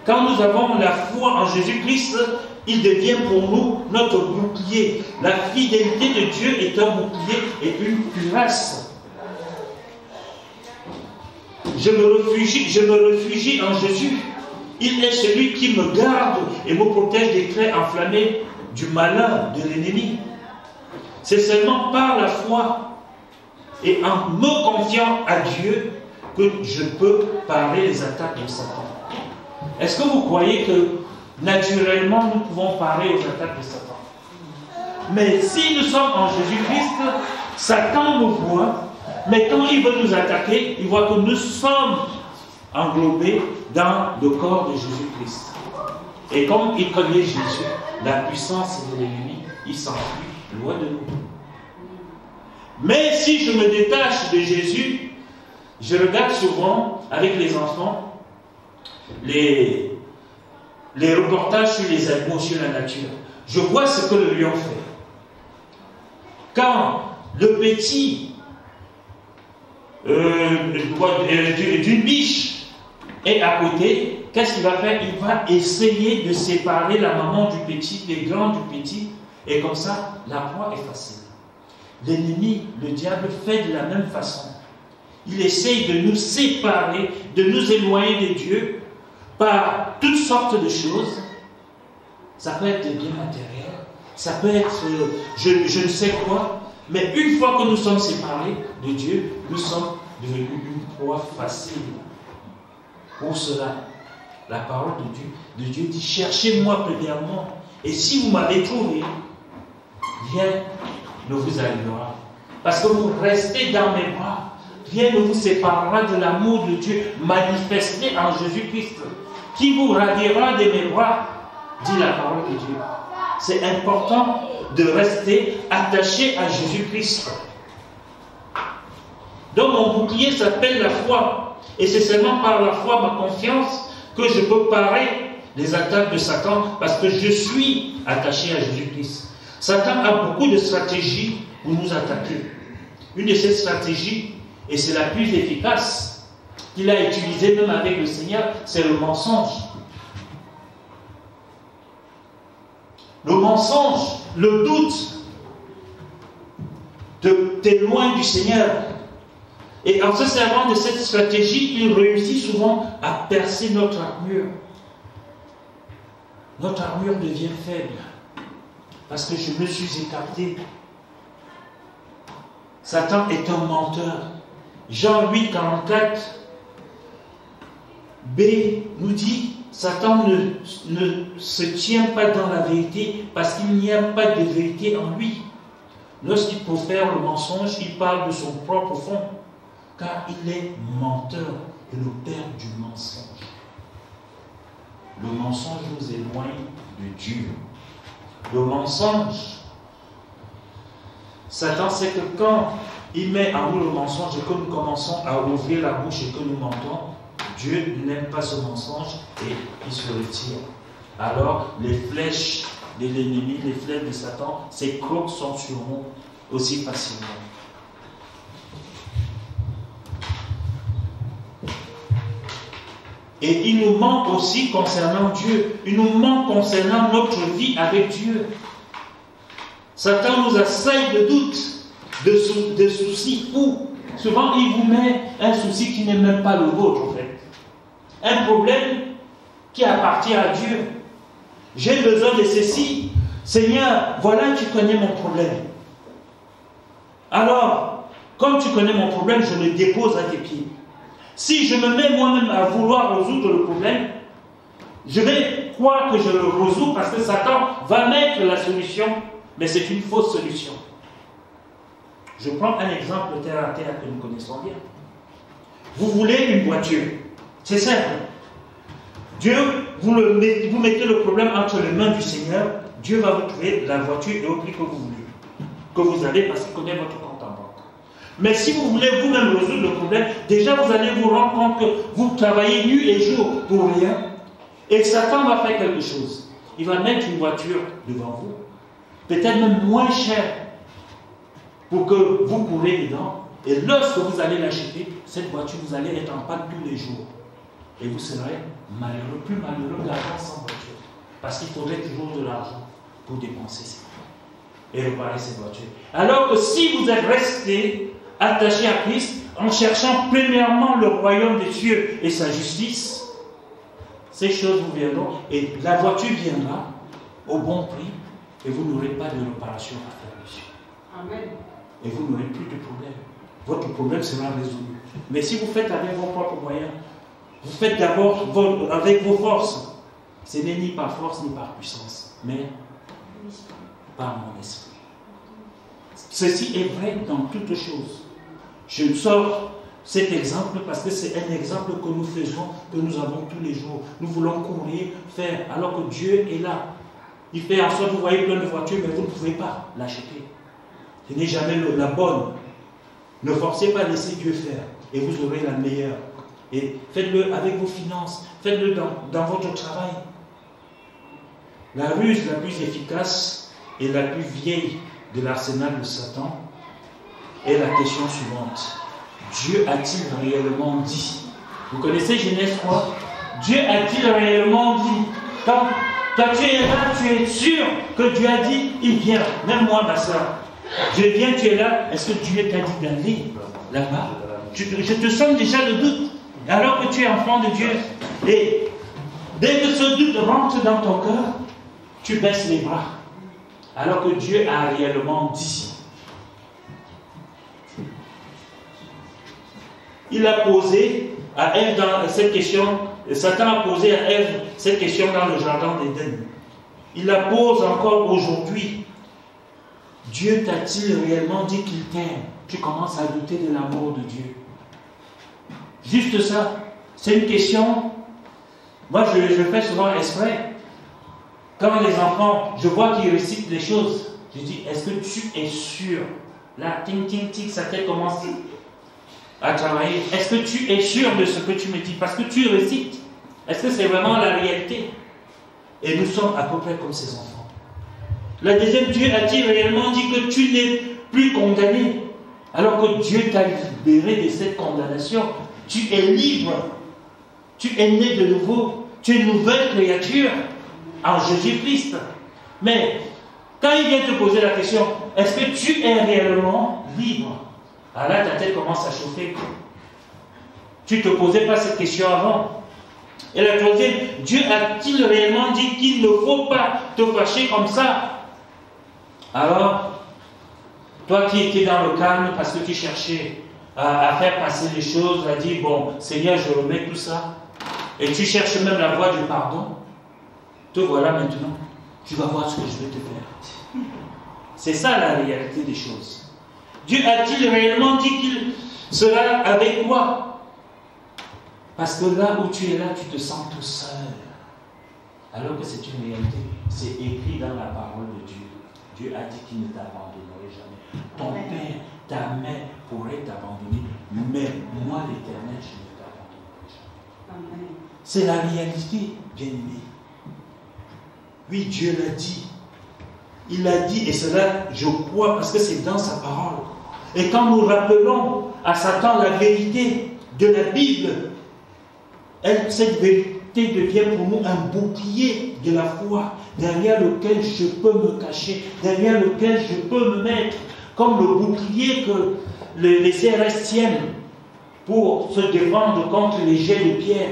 Quand nous avons la foi en Jésus-Christ, il devient pour nous notre bouclier. La fidélité de Dieu est un bouclier et une cuirasse. Je me réfugie en Jésus. Il est celui qui me garde et me protège des traits enflammés du malin, de l'ennemi. C'est seulement par la foi et en me confiant à Dieu que je peux parer les attaques de Satan. Est-ce que vous croyez que naturellement nous pouvons parer aux attaques de Satan? Mais si nous sommes en Jésus-Christ, Satan nous voit, mais quand il veut nous attaquer, il voit que nous sommes englobés dans le corps de Jésus-Christ. Et comme il connaît Jésus, la puissance de l'ennemi, il s'enfuit loin de nous. Mais si je me détache de Jésus, je regarde souvent avec les enfants les reportages sur les animaux, sur la nature. Je vois ce que le lion fait. Quand le petit d'une biche est à côté, qu'est-ce qu'il va faire? Il va essayer de séparer la maman du petit, les grands du petit, et comme ça, la proie est facile. L'ennemi, le diable, fait de la même façon. il essaye de nous séparer, de nous éloigner de Dieu par toutes sortes de choses. Ça peut être des biens matériels, ça peut être je ne sais quoi, mais une fois que nous sommes séparés de Dieu, nous sommes devenus une proie facile. Pour cela, la parole de Dieu dit, cherchez-moi premièrement, et si vous m'avez trouvé, rien ne vous arrivera. Parce que vous restez dans mes bras, rien ne vous séparera de l'amour de Dieu manifesté en Jésus-Christ, qui vous ravira de mes bras, dit la parole de Dieu. C'est important de rester attaché à Jésus-Christ. Donc mon bouclier s'appelle la foi. Et c'est seulement par la foi, ma confiance, que je peux parer les attaques de Satan, parce que je suis attaché à Jésus-Christ. Satan a beaucoup de stratégies pour nous attaquer. Une de ces stratégies, et c'est la plus efficace, qu'il a utilisée même avec le Seigneur, c'est le mensonge. Le mensonge, le doute, t'es loin du Seigneur. Et en se servant de cette stratégie, il réussit souvent à percer notre armure. Notre armure devient faible parce que je me suis écarté. Satan est un menteur. Jean 8, 44 B nous dit, Satan ne se tient pas dans la vérité parce qu'il n'y a pas de vérité en lui. Lorsqu'il profère le mensonge, il parle de son propre fond, car il est menteur et le père du mensonge. Le mensonge nous éloigne de Dieu. Le mensonge, Satan sait que quand il met en nous le mensonge et que nous commençons à ouvrir la bouche et que nous mentons, Dieu n'aime pas ce mensonge et il se retire. Alors les flèches de l'ennemi, les flèches de Satan, ses crocs sont sur nous aussi facilement. Et il nous manque aussi concernant Dieu. Il nous manque concernant notre vie avec Dieu. Satan nous assaille de doutes, de soucis fous. Souvent, il vous met un souci qui n'est même pas le vôtre, en fait. Un problème qui appartient à Dieu. J'ai besoin de ceci. Seigneur, voilà, tu connais mon problème. Alors, comme tu connais mon problème, je le dépose à tes pieds. Si je me mets moi-même à vouloir résoudre le problème, je vais croire que je le résous parce que Satan va mettre la solution, mais c'est une fausse solution. Je prends un exemple terre à terre que nous connaissons bien. Vous voulez une voiture, c'est simple. Dieu, vous mettez le problème entre les mains du Seigneur, Dieu va vous trouver la voiture et au prix que vous voulez, que vous avez parce qu'il connaît votre compte en banque. Mais si vous voulez vous-même résoudre le problème, déjà vous allez vous rendre compte que vous travaillez nuit et jour pour rien. Et Satan va faire quelque chose. Il va mettre une voiture devant vous, peut-être même moins chère, pour que vous courez dedans. Et lorsque vous allez l'acheter, cette voiture, vous allez être en panne tous les jours. Et vous serez malheureux, plus malheureux qu'avant sans voiture. Parce qu'il faudrait toujours de l'argent pour dépenser et réparer cette voiture. Alors que si vous êtes resté attaché à Christ, en cherchant premièrement le royaume des cieux et sa justice, ces choses vous viendront et la voiture viendra au bon prix et vous n'aurez pas de réparation à faire dessus. Amen. Et vous n'aurez plus de problème. Votre problème sera résolu. Mais si vous faites avec vos propres moyens, vous faites d'abord avec vos forces, ce n'est ni par force ni par puissance, mais par mon esprit. Ceci est vrai dans toutes choses. Je sors cet exemple parce que c'est un exemple que nous faisons, que nous avons tous les jours. Nous voulons courir, faire, alors que Dieu est là. Il fait en sorte que vous voyez plein de voitures, mais vous ne pouvez pas l'acheter. Ce n'est jamais la bonne. Ne forcez pas à laisser Dieu faire, et vous aurez la meilleure. Et faites-le avec vos finances, faites-le dans votre travail. La ruse la plus efficace et la plus vieille de l'arsenal de Satan est la question suivante. Dieu a-t-il réellement dit? Vous connaissez Genèse 3? Dieu a-t-il réellement dit? Quand tu es là, tu es sûr que Dieu a dit, il vient. Même moi, ma soeur. Dieu vient, tu es là. Est-ce que Dieu t'a dit d'aller là-bas? je te sens déjà le doute, alors que tu es enfant de Dieu. Et dès que ce doute rentre dans ton cœur, tu baisses les bras. Alors que Dieu a réellement dit. Il a posé à Ève dans cette question, Satan a posé à Ève cette question dans le jardin d'Éden. Il la pose encore aujourd'hui. Dieu t'a-t-il réellement dit qu'il t'aime? Tu commences à douter de l'amour de Dieu. Juste ça. C'est une question. Moi, je fais souvent exprès. Quand les enfants, je vois qu'ils récitent les choses, je dis, est-ce que tu es sûr? Là, ting, ting, ting, sa tête commence à travailler. Est-ce que tu es sûr de ce que tu me dis? Parce que tu récites. Est-ce que c'est vraiment la réalité? Et nous sommes à peu près comme ces enfants. La deuxième, Dieu a-t-il réellement dit que tu n'es plus condamné? Alors que Dieu t'a libéré de cette condamnation. Tu es libre. Tu es né de nouveau. Tu es une nouvelle créature en Jésus-Christ. Mais quand il vient te poser la question, est-ce que tu es réellement libre? Alors là, ta tête commence à chauffer. Tu ne te posais pas cette question avant. Et la troisième, Dieu a-t-il réellement dit qu'il ne faut pas te fâcher comme ça? Alors, toi qui étais dans le calme parce que tu cherchais à faire passer les choses, à dire, bon, Seigneur, je remets tout ça, et tu cherches même la voie du pardon, te voilà maintenant, tu vas voir ce que je vais te faire. C'est ça la réalité des choses. Dieu a-t-il réellement dit qu'il sera avec toi? Parce que là où tu es là, tu te sens tout seul. Alors que c'est une réalité. C'est écrit dans la parole de Dieu. Dieu a dit qu'il ne t'abandonnerait jamais. Ton Père, ta mère pourrait t'abandonner, mais moi, l'Éternel, je ne t'abandonnerai jamais. C'est la réalité, bien-aimé. Oui, Dieu l'a dit. Il l'a dit, et cela, je crois, parce que c'est dans sa parole. Et quand nous rappelons à Satan la vérité de la Bible, cette vérité devient pour nous un bouclier de la foi, derrière lequel je peux me cacher, derrière lequel je peux me mettre, comme le bouclier que les CRS tiennent pour se défendre contre les jets de pierre,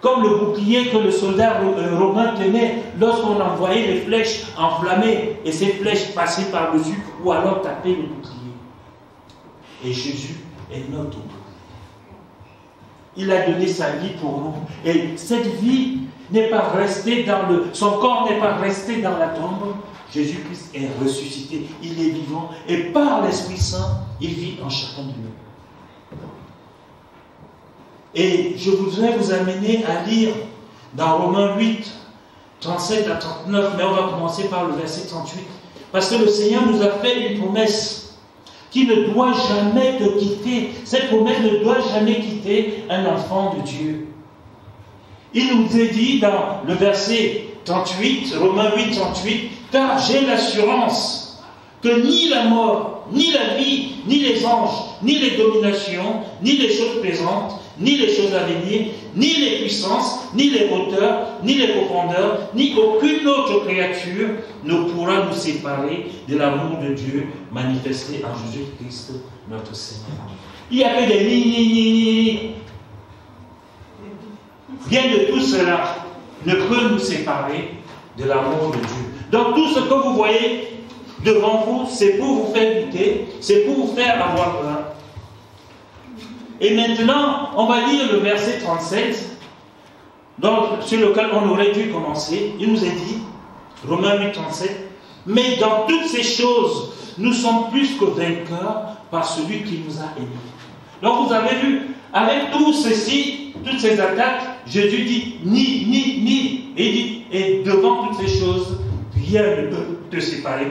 comme le bouclier que le soldat romain tenait lorsqu'on envoyait les flèches enflammées et ces flèches passaient par-dessus ou alors tapaient le bouclier. Et Jésus est notre bouclier. Il a donné sa vie pour nous. Et cette vie n'est pas restée son corps n'est pas resté dans la tombe. Jésus-Christ est ressuscité. Il est vivant. Et par l'Esprit Saint, il vit en chacun de nous. Et je voudrais vous amener à lire dans Romains 8, 37 à 39, mais on va commencer par le verset 38. Parce que le Seigneur nous a fait une promesse qui ne doit jamais te quitter. Cette promesse ne doit jamais quitter un enfant de Dieu. Il nous est dit dans le verset 38, Romains 8, 38, car j'ai l'assurance que ni la mort, ni la vie, ni les anges, ni les dominations, ni les choses présentes, ni les choses à venir, ni les puissances, ni les hauteurs, ni les profondeurs, ni aucune autre créature ne pourra nous séparer de l'amour de Dieu manifesté en Jésus-Christ, notre Seigneur. Il n'y a que des ni. Rien de tout cela ne peut nous séparer de l'amour de Dieu. Donc tout ce que vous voyez devant vous, c'est pour vous faire douter, c'est pour vous faire avoir peur. Et maintenant, on va lire le verset 37, sur lequel on aurait dû commencer. Il nous est dit, Romains 8, 37, mais dans toutes ces choses, nous sommes plus que vainqueurs par celui qui nous a aimés. Donc vous avez vu, avec tout ceci, toutes ces attaques, Jésus dit ni. Et devant toutes ces choses, rien ne peut te séparer,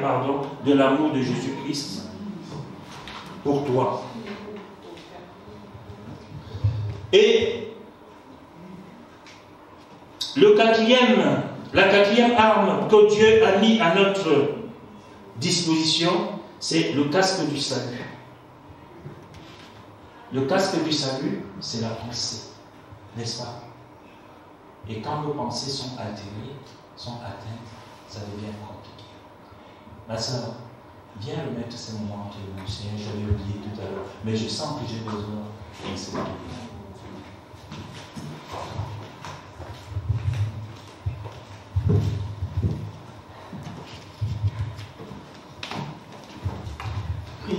de l'amour de Jésus-Christ pour toi. Et la quatrième arme que Dieu a mis à notre disposition, c'est le casque du salut. Le casque du salut, c'est la pensée, n'est-ce pas? Et quand nos pensées sont altérées, sont atteintes, ça devient compliqué. Ma soeur, viens remettre ces moments entre nous. Seigneur, j'avais oublié tout à l'heure, mais je sens que j'ai besoin Excellent. Oui.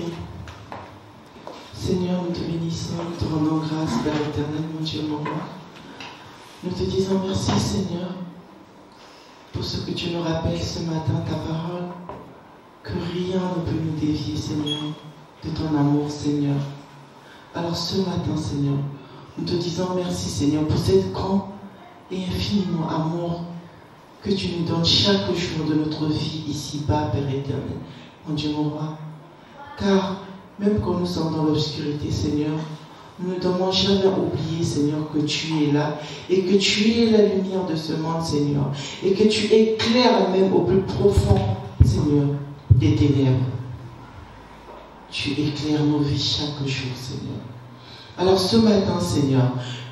Seigneur, nous te bénissons, nous te rendons grâce, Père éternel, mon Dieu, mon roi. Nous te disons merci, Seigneur, pour ce que tu nous rappelles ce matin, ta parole, que rien ne peut nous dévier, Seigneur, de ton amour, Seigneur. Alors ce matin, Seigneur, nous te disons merci, Seigneur, pour cet grand et infiniment amour que tu nous donnes chaque jour de notre vie ici-bas, Père éternel, mon Dieu, mon roi. Car même quand nous sommes dans l'obscurité, Seigneur, nous ne devons jamais oublier, Seigneur, que tu es là et que tu es la lumière de ce monde, Seigneur, et que tu éclaires même au plus profond, Seigneur, des ténèbres. Tu éclaires nos vies chaque jour, Seigneur. Alors ce matin, Seigneur,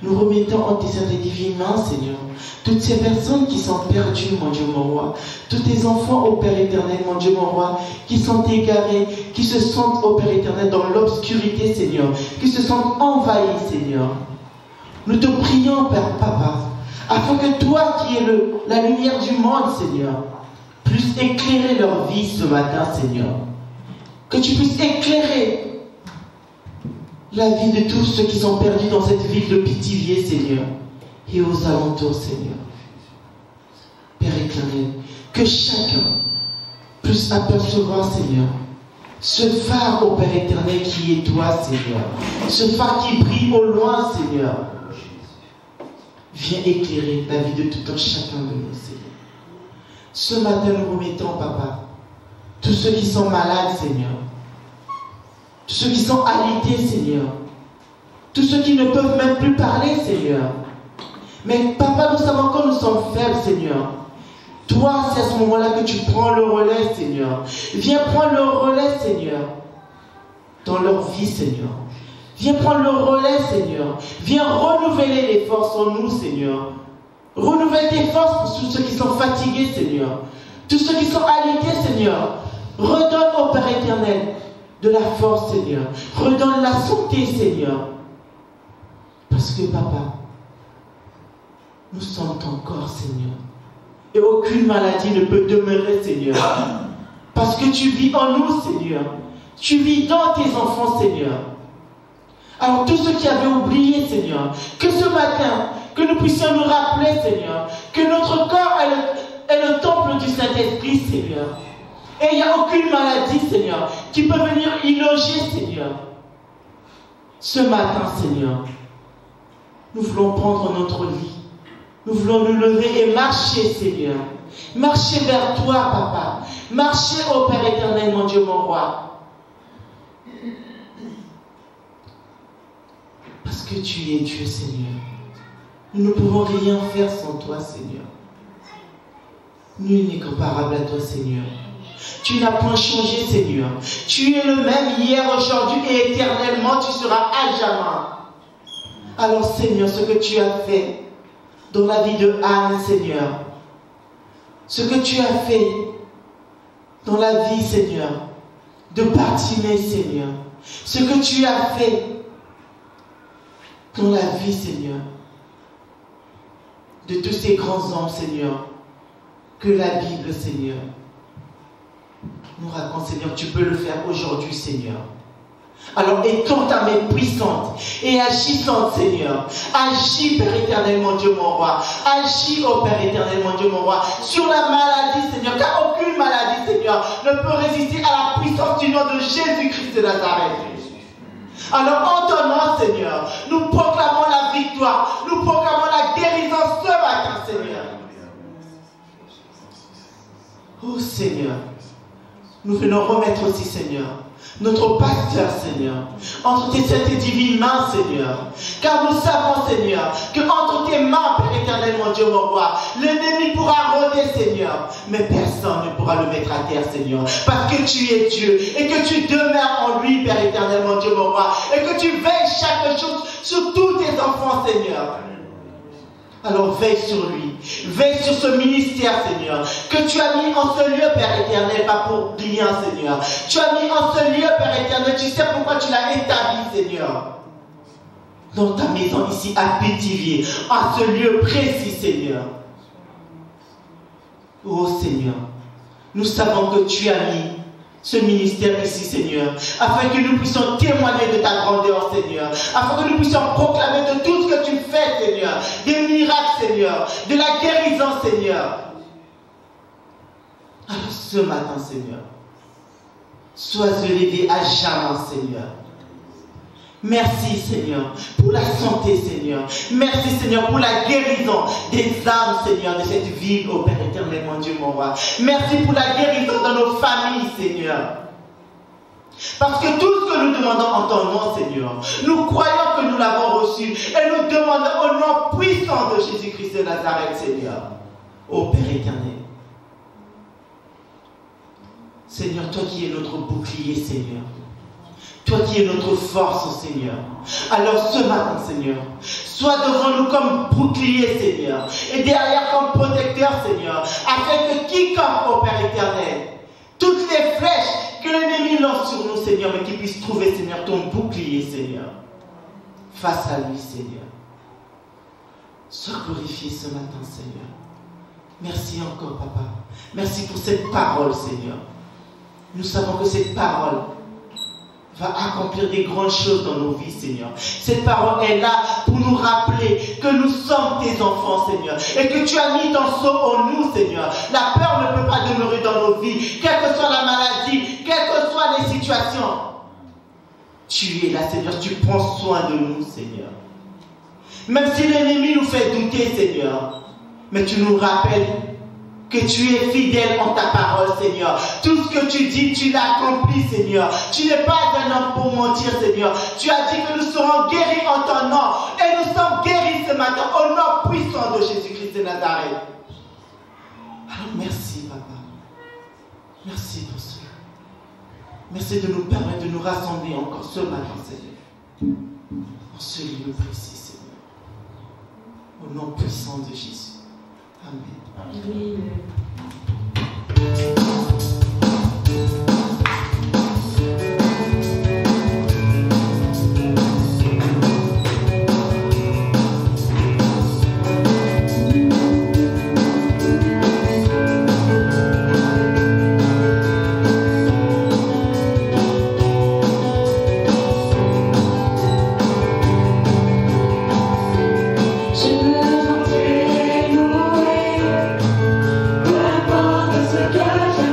nous remettons en tes saintes et divines mains, Seigneur, toutes ces personnes qui sont perdues, mon Dieu, mon roi, tous tes enfants, ô Père éternel, mon Dieu, mon roi, qui sont égarés, qui se sentent, ô Père éternel, dans l'obscurité, Seigneur, qui se sentent envahis, Seigneur. Nous te prions, Père Papa, afin que toi, qui es la lumière du monde, Seigneur, puisses éclairer leur vie ce matin, Seigneur. Que tu puisses éclairer la vie de tous ceux qui sont perdus dans cette ville de Pithiviers, Seigneur, et aux alentours, Seigneur. Père éternel, que chacun puisse apercevoir, Seigneur, ce phare, ô Père éternel, qui est toi, Seigneur. Ce phare qui brille au loin, Seigneur. Viens éclairer la vie de tout un chacun de nous, Seigneur. Ce matin, nous remettons, Papa, tous ceux qui sont malades, Seigneur. Tous ceux qui sont alités, Seigneur. Tous ceux qui ne peuvent même plus parler, Seigneur. Mais Papa, nous savons que nous sommes faibles, Seigneur. Toi, c'est à ce moment-là que tu prends le relais, Seigneur. Viens prendre le relais, Seigneur, dans leur vie, Seigneur. Viens prendre le relais, Seigneur. Viens renouveler les forces en nous, Seigneur. Renouvelle tes forces pour tous ceux qui sont fatigués, Seigneur. Tous ceux qui sont alités, Seigneur. Redonne au Père éternel de la force, Seigneur. Redonne la santé, Seigneur. Parce que, Papa, nous sommes ton corps, Seigneur. Et aucune maladie ne peut demeurer, Seigneur. Parce que tu vis en nous, Seigneur. Tu vis dans tes enfants, Seigneur. Alors, tous ceux qui avaient oublié, Seigneur, que ce matin, que nous puissions nous rappeler, Seigneur, que notre corps est le temple du Saint-Esprit, Seigneur. Et il n'y a aucune maladie, Seigneur, qui peut venir y loger, Seigneur. Ce matin, Seigneur, nous voulons prendre notre lit. Nous voulons nous lever et marcher, Seigneur. Marcher vers toi, Papa. Marcher, ô Père éternel, mon Dieu, mon roi. Parce que tu es Dieu, Seigneur. Nous ne pouvons rien faire sans toi, Seigneur. Nul n'est comparable à toi, Seigneur. Tu n'as point changé, Seigneur. Tu es le même hier, aujourd'hui et éternellement. Tu seras à jamais. Alors, Seigneur, ce que tu as fait dans la vie de Anne, Seigneur, ce que tu as fait dans la vie, Seigneur, de Bartimée, Seigneur, ce que tu as fait dans la vie, Seigneur, de tous ces grands hommes, Seigneur, que la Bible, Seigneur, nous raconte, Seigneur, tu peux le faire aujourd'hui, Seigneur. Alors étends ta main puissante et agissante, Seigneur. Agis, Père éternel, mon Dieu, mon roi. Agis, ô Père éternel, mon Dieu, mon roi, sur la maladie, Seigneur, car aucune maladie, Seigneur, ne peut résister à la puissance du nom de Jésus-Christ de Nazareth. Alors en ton nom, Seigneur, nous proclamons la victoire, nous proclamons la guérison ce matin, Seigneur. Oh Seigneur, nous venons remettre aussi, Seigneur, notre pasteur, Seigneur, entre tes saintes et divines mains, Seigneur. Car nous savons, Seigneur, que entre tes mains, Père éternel, mon Dieu, mon roi, l'ennemi pourra rôder, Seigneur, mais personne ne pourra le mettre à terre, Seigneur, parce que tu es Dieu et que tu demeures en lui, Père éternel, mon Dieu, mon roi, et que tu veilles chaque jour sur tous tes enfants, Seigneur. Alors veille sur lui, veille sur ce ministère, Seigneur, que tu as mis en ce lieu, Père éternel, pas pour rien, Seigneur. Tu as mis en ce lieu, Père éternel, tu sais pourquoi tu l'as établi, Seigneur. dans ta maison ici à Pithiviers, à ce lieu précis, Seigneur. Oh Seigneur, nous savons que tu as mis ce ministère ici, Seigneur, afin que nous puissions témoigner de ta grandeur, Seigneur, afin que nous puissions proclamer de tout ce que tu fais, Seigneur, des miracles, Seigneur, de la guérison, Seigneur. Alors ce matin, Seigneur, sois élevé à jamais, Seigneur. Merci, Seigneur, pour la santé, Seigneur. Merci, Seigneur, pour la guérison des âmes, Seigneur, de cette ville, ô Père éternel, mon Dieu, mon roi. Merci pour la guérison dans nos familles, Seigneur. Parce que tout ce que nous demandons en ton nom, Seigneur, nous croyons que nous l'avons reçu et nous demandons au nom puissant de Jésus-Christ de Nazareth, Seigneur. Ô Père éternel. Seigneur, toi qui es notre bouclier, Seigneur. Toi qui es notre force, Seigneur. Alors ce matin, Seigneur, sois devant nous comme bouclier, Seigneur, et derrière comme protecteur, Seigneur, afin que quiconque, ô Père éternel, toutes les flèches que l'ennemi lance sur nous, Seigneur, mais qu'il puisse trouver, Seigneur, ton bouclier, Seigneur, face à lui, Seigneur. Sois glorifié ce matin, Seigneur. Merci encore, Papa. Merci pour cette parole, Seigneur. Nous savons que cette parole va accomplir des grandes choses dans nos vies, Seigneur. Cette parole est là pour nous rappeler que nous sommes tes enfants, Seigneur, et que tu as mis ton sceau en nous, Seigneur. La peur ne peut pas demeurer dans nos vies, quelle que soit la maladie, quelles que soient les situations. Tu es là, Seigneur, tu prends soin de nous, Seigneur. Même si l'ennemi nous fait douter, Seigneur, mais tu nous rappelles que tu es fidèle en ta parole, Seigneur. Tout ce que tu dis, tu l'as accompli, Seigneur. Tu n'es pas un homme pour mentir, Seigneur. Tu as dit que nous serons guéris en ton nom. Et nous sommes guéris ce matin au nom puissant de Jésus-Christ de Nazareth. Alors merci, Papa. Merci pour cela. Merci de nous permettre de nous rassembler encore ce matin, Seigneur. En ce lieu précis, Seigneur. Au nom puissant de Jésus. Amen. Amen. Je veux entrer, louer, peu importe ce que je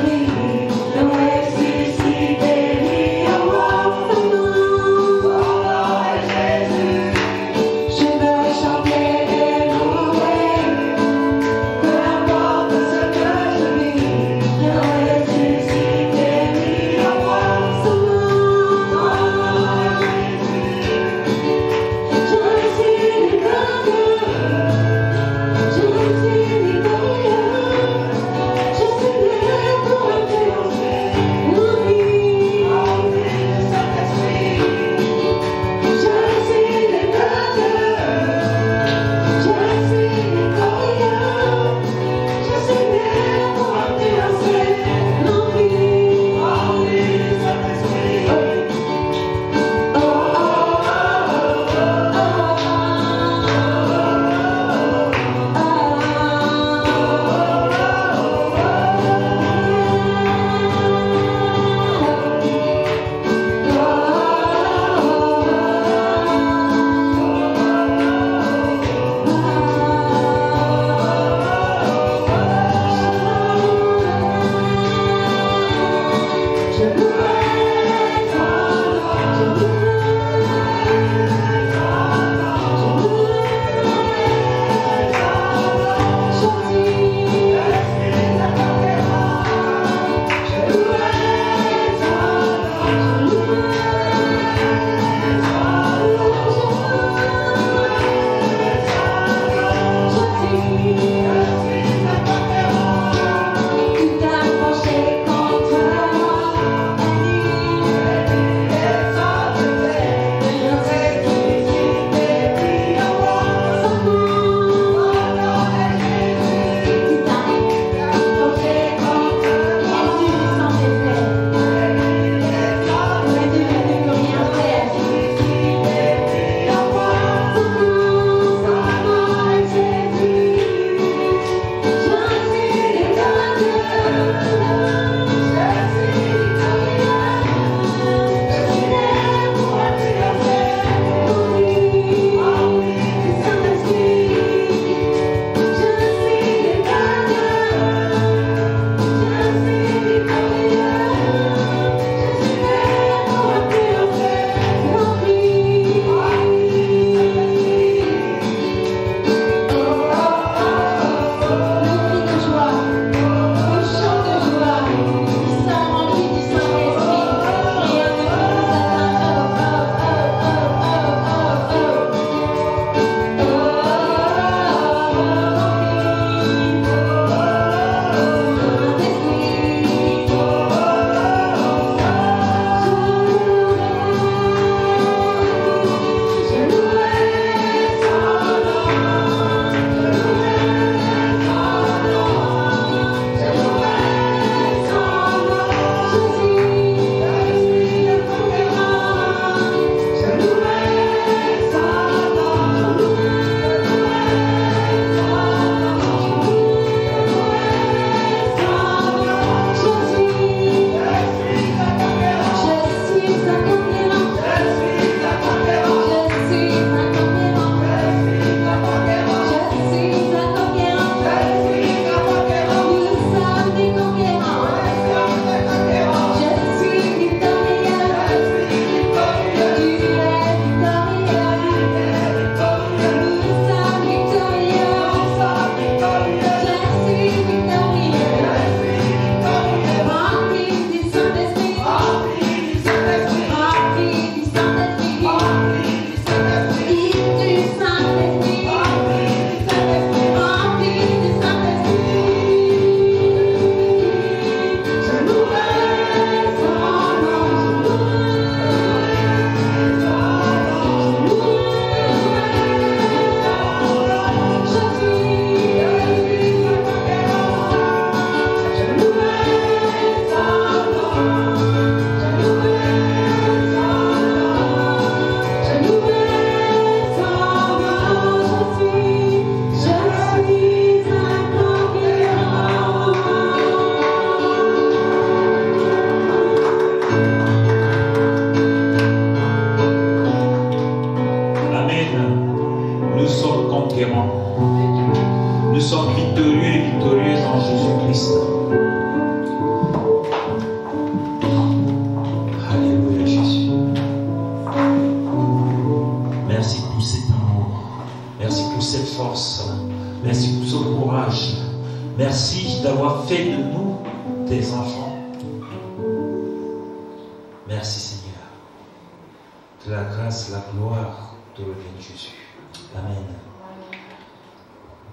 sommes victorieux et victorieuses en Jésus-Christ. Alléluia Jésus. Merci pour cet amour. Merci pour cette force. Merci pour ce courage. Merci d'avoir fait de nous tes enfants. Merci Seigneur. Que la grâce, la gloire te reviennent Jésus. Amen.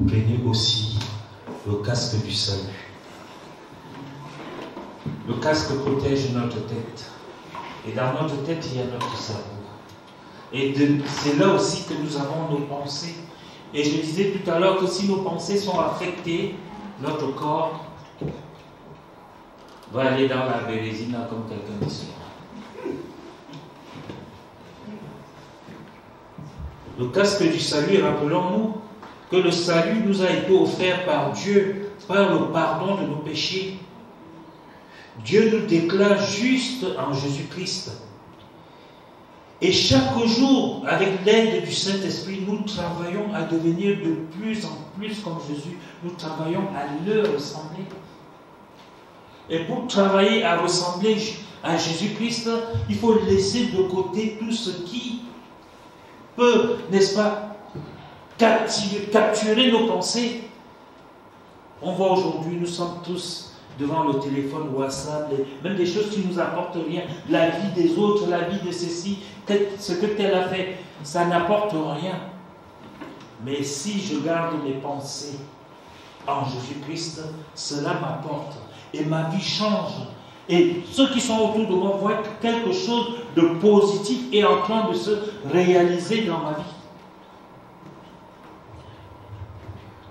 Prenez aussi le casque du salut. Le casque protège notre tête. Et dans notre tête, il y a notre cerveau. Et c'est là aussi que nous avons nos pensées. Et je disais tout à l'heure que si nos pensées sont affectées, notre corps va aller dans la bérésina, comme quelqu'un dit souvent. Le casque du salut, rappelons-nous que le salut nous a été offert par Dieu, par le pardon de nos péchés. Dieu nous déclare juste en Jésus-Christ. Et chaque jour, avec l'aide du Saint-Esprit, nous travaillons à devenir de plus en plus comme Jésus. Nous travaillons à le ressembler. Et pour travailler à ressembler à Jésus-Christ, il faut laisser de côté tout ce qui peut, n'est-ce pas, capturer nos pensées. On voit aujourd'hui, nous sommes tous devant le téléphone, WhatsApp, même des choses qui ne nous apportent rien, la vie des autres, la vie de ceci, ce que tel a fait, ça n'apporte rien. Mais si je garde mes pensées en Jésus-Christ, cela m'apporte et ma vie change. Et ceux qui sont autour de moi voient que quelque chose de positif est en train de se réaliser dans ma vie.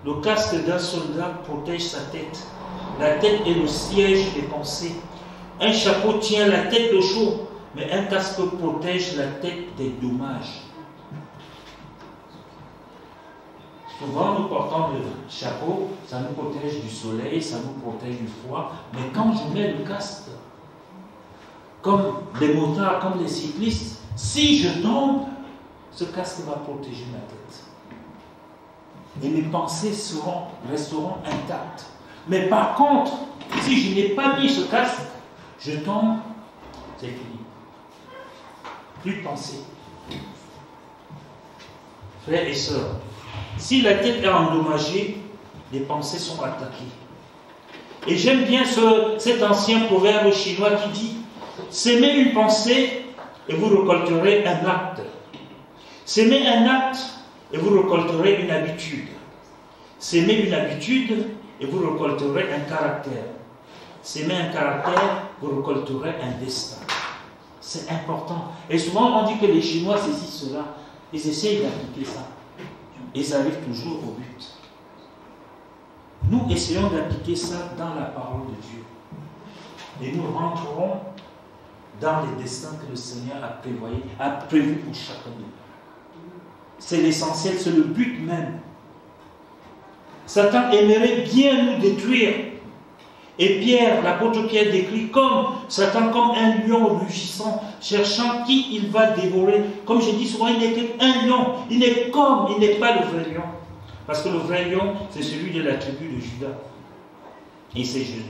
Le casque d'un soldat protège sa tête. La tête est le siège des pensées. Un chapeau tient la tête au chaud, mais un casque protège la tête des dommages. Souvent, nous portons le chapeau, ça nous protège du soleil, ça nous protège du froid. Mais quand je mets le casque, comme les motards, comme les cyclistes, si je tombe, ce casque va protéger ma tête. Et mes pensées resteront intactes. Mais par contre, si je n'ai pas mis ce casque, je tombe, c'est fini. Plus de pensée. Frères et sœurs, si la tête est endommagée, les pensées sont attaquées. Et j'aime bien cet ancien proverbe chinois qui dit « Semez une pensée et vous récolterez un acte. Semez un acte et vous récolterez une habitude. Semez une habitude et vous récolterez un caractère. Semez un caractère, vous récolterez un destin. » C'est important. Et souvent on dit que les Chinois saisissent cela. Ils essayent d'appliquer ça. Ils arrivent toujours au but. Nous essayons d'appliquer ça dans la parole de Dieu. Et nous rentrerons dans les destins que le Seigneur a prévu pour chacun de nous. C'est l'essentiel, c'est le but même. Satan aimerait bien nous détruire. Et Pierre, l'apôtre Pierre décrit comme Satan, comme un lion rugissant, cherchant qui il va dévorer. Comme je dis souvent, il n'est qu'un lion. Il n'est pas le vrai lion. Parce que le vrai lion, c'est celui de la tribu de Juda. Et c'est Jésus.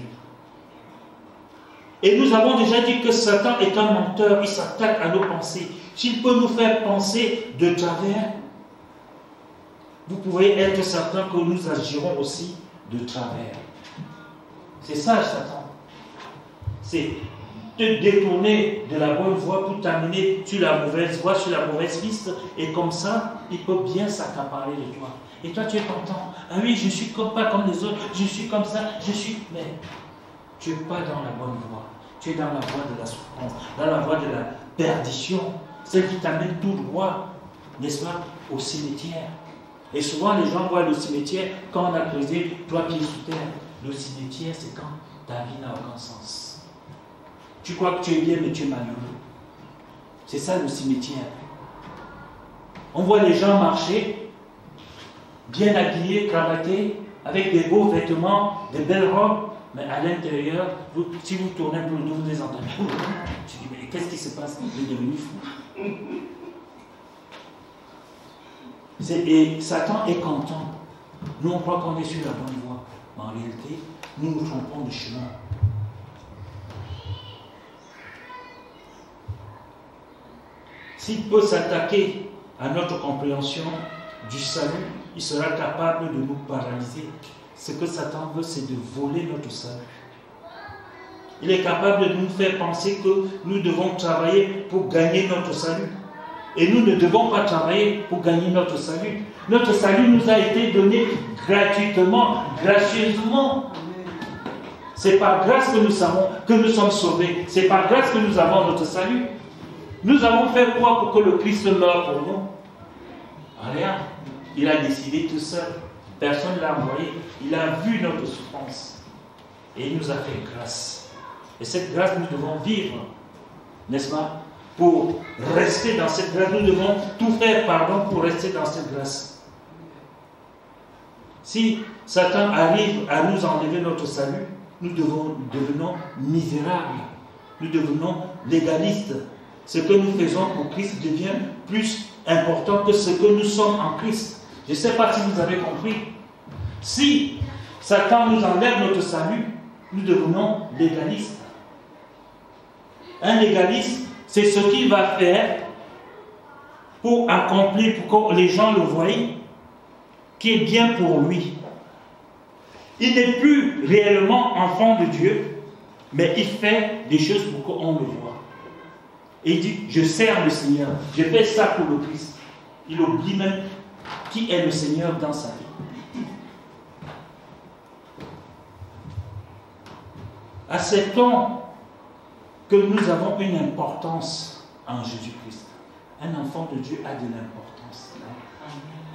Et nous avons déjà dit que Satan est un menteur. Il s'attaque à nos pensées. S'il peut nous faire penser de travers, vous pouvez être certain que nous agirons aussi de travers. C'est ça, Satan. C'est te détourner de la bonne voie pour t'amener sur la mauvaise voie, sur la mauvaise piste. Et comme ça, il peut bien s'accaparer de toi. Et toi, tu es content. Ah oui, je ne suis pas comme les autres. Je suis comme ça. Mais tu n'es pas dans la bonne voie. Tu es dans la voie de la souffrance, dans la voie de la perdition. Celle qui t'amène tout droit, n'est-ce pas, au cimetière. Et souvent, les gens voient le cimetière quand on a creusé 3 pieds sous terre. Le cimetière, c'est quand ta vie n'a aucun sens. Tu crois que tu es bien, mais tu es malheureux. C'est ça le cimetière. On voit les gens marcher, bien habillés, cravatés, avec des beaux vêtements, des belles robes, mais à l'intérieur, si vous tournez un peu le dos, vous les entendez. Tu dis, mais qu'est-ce qui se passe? Il est devenu fou. Et Satan est content Nous, on croit qu'on est sur la bonne voie. Mais en réalité, nous nous trompons de chemin. S'il peut s'attaquer à notre compréhension du salut, il sera capable de nous paralyser. Ce que Satan veut, c'est de voler notre salut. Il est capable de nous faire penser que nous devons travailler pour gagner notre salut. Et nous ne devons pas travailler pour gagner notre salut. Notre salut nous a été donné gratuitement, gracieusement. C'est par grâce que nous savons que nous sommes sauvés. C'est par grâce que nous avons notre salut. Nous avons fait quoi pour que le Christ meure pour nous? Rien. Il a décidé tout seul. Personne ne l'a envoyé. Il a vu notre souffrance. Et il nous a fait grâce. Et cette grâce, nous devons vivre. N'est-ce pas? Pour rester dans cette grâce, nous devons tout faire, pour rester dans cette grâce. Si Satan arrive à nous enlever notre salut, nous devenons misérables. Nous devenons légalistes. Ce que nous faisons pour Christ devient plus important que ce que nous sommes en Christ. Je ne sais pas si vous avez compris. Si Satan nous enlève notre salut, nous devenons légalistes. Un légaliste, c'est ce qu'il va faire pour accomplir, pour que les gens le voient, qui est bien pour lui. Il n'est plus réellement enfant de Dieu, mais il fait des choses pour qu'on le voit. Et il dit, je sers le Seigneur, je fais ça pour le Christ. Il oublie même qui est le Seigneur dans sa vie. Acceptons que nous avons une importance en Jésus-Christ. Un enfant de Dieu a de l'importance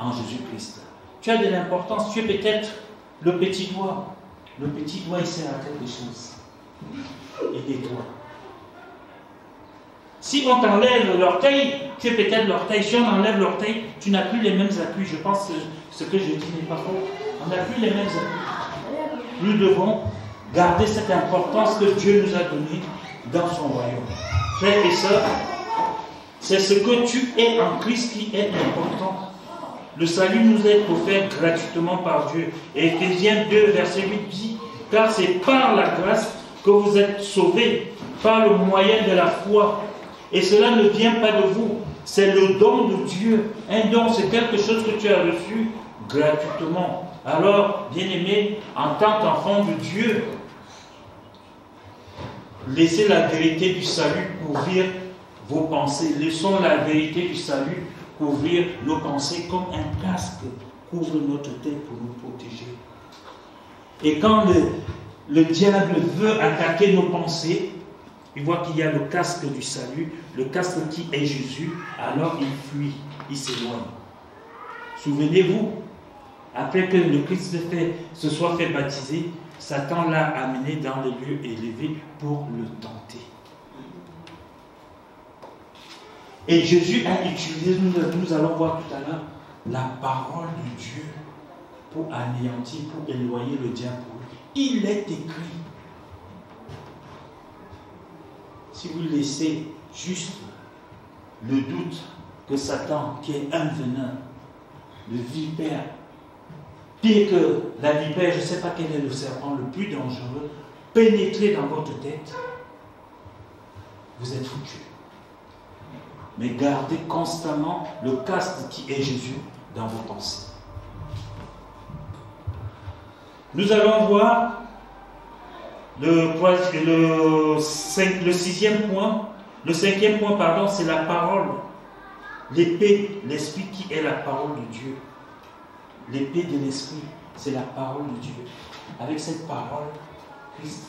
en Jésus-Christ. Tu as de l'importance, tu es peut-être le petit doigt. Le petit doigt, il sert à quelque chose. Aidez-toi. Si on t'enlève l'orteil, tu es peut-être l'orteil. Si on enlève l'orteil, tu n'as plus les mêmes appuis. Je pense que ce que je dis n'est pas faux. On n'a plus les mêmes appuis. Nous devons garder cette importance que Dieu nous a donnée dans son royaume. Frères et sœurs, c'est ce que tu es en Christ qui est important. Le salut nous est offert gratuitement par Dieu. Et Éphésiens 2, verset 8 dit, car c'est par la grâce que vous êtes sauvés, par le moyen de la foi. Et cela ne vient pas de vous, c'est le don de Dieu. Un don, c'est quelque chose que tu as reçu gratuitement. Alors, bien-aimé, en tant qu'enfant de Dieu, laissez la vérité du salut couvrir vos pensées. Laissons la vérité du salut couvrir nos pensées comme un casque couvre notre tête pour nous protéger. Et quand le diable veut attaquer nos pensées, il voit qu'il y a le casque du salut, le casque qui est Jésus, alors il fuit, il s'éloigne. Souvenez-vous, après que le Christ se soit fait baptiser, Satan l'a amené dans les lieux élevés pour le tenter. Et Jésus a utilisé, nous allons voir tout à l'heure, la parole de Dieu pour anéantir, pour éloigner le diable. Il est écrit. Si vous laissez juste le doute que Satan, qui est un venin, le vipère, pire que la vipère, je ne sais pas quel est le serpent le plus dangereux, pénétrer dans votre tête, vous êtes foutus. Mais gardez constamment le casque qui est Jésus dans vos pensées. Nous allons voir le sixième point. Le cinquième point, pardon, c'est la parole. L'épée, l'esprit qui est la parole de Dieu. L'épée de l'esprit, c'est la parole de Dieu. Avec cette parole, Christ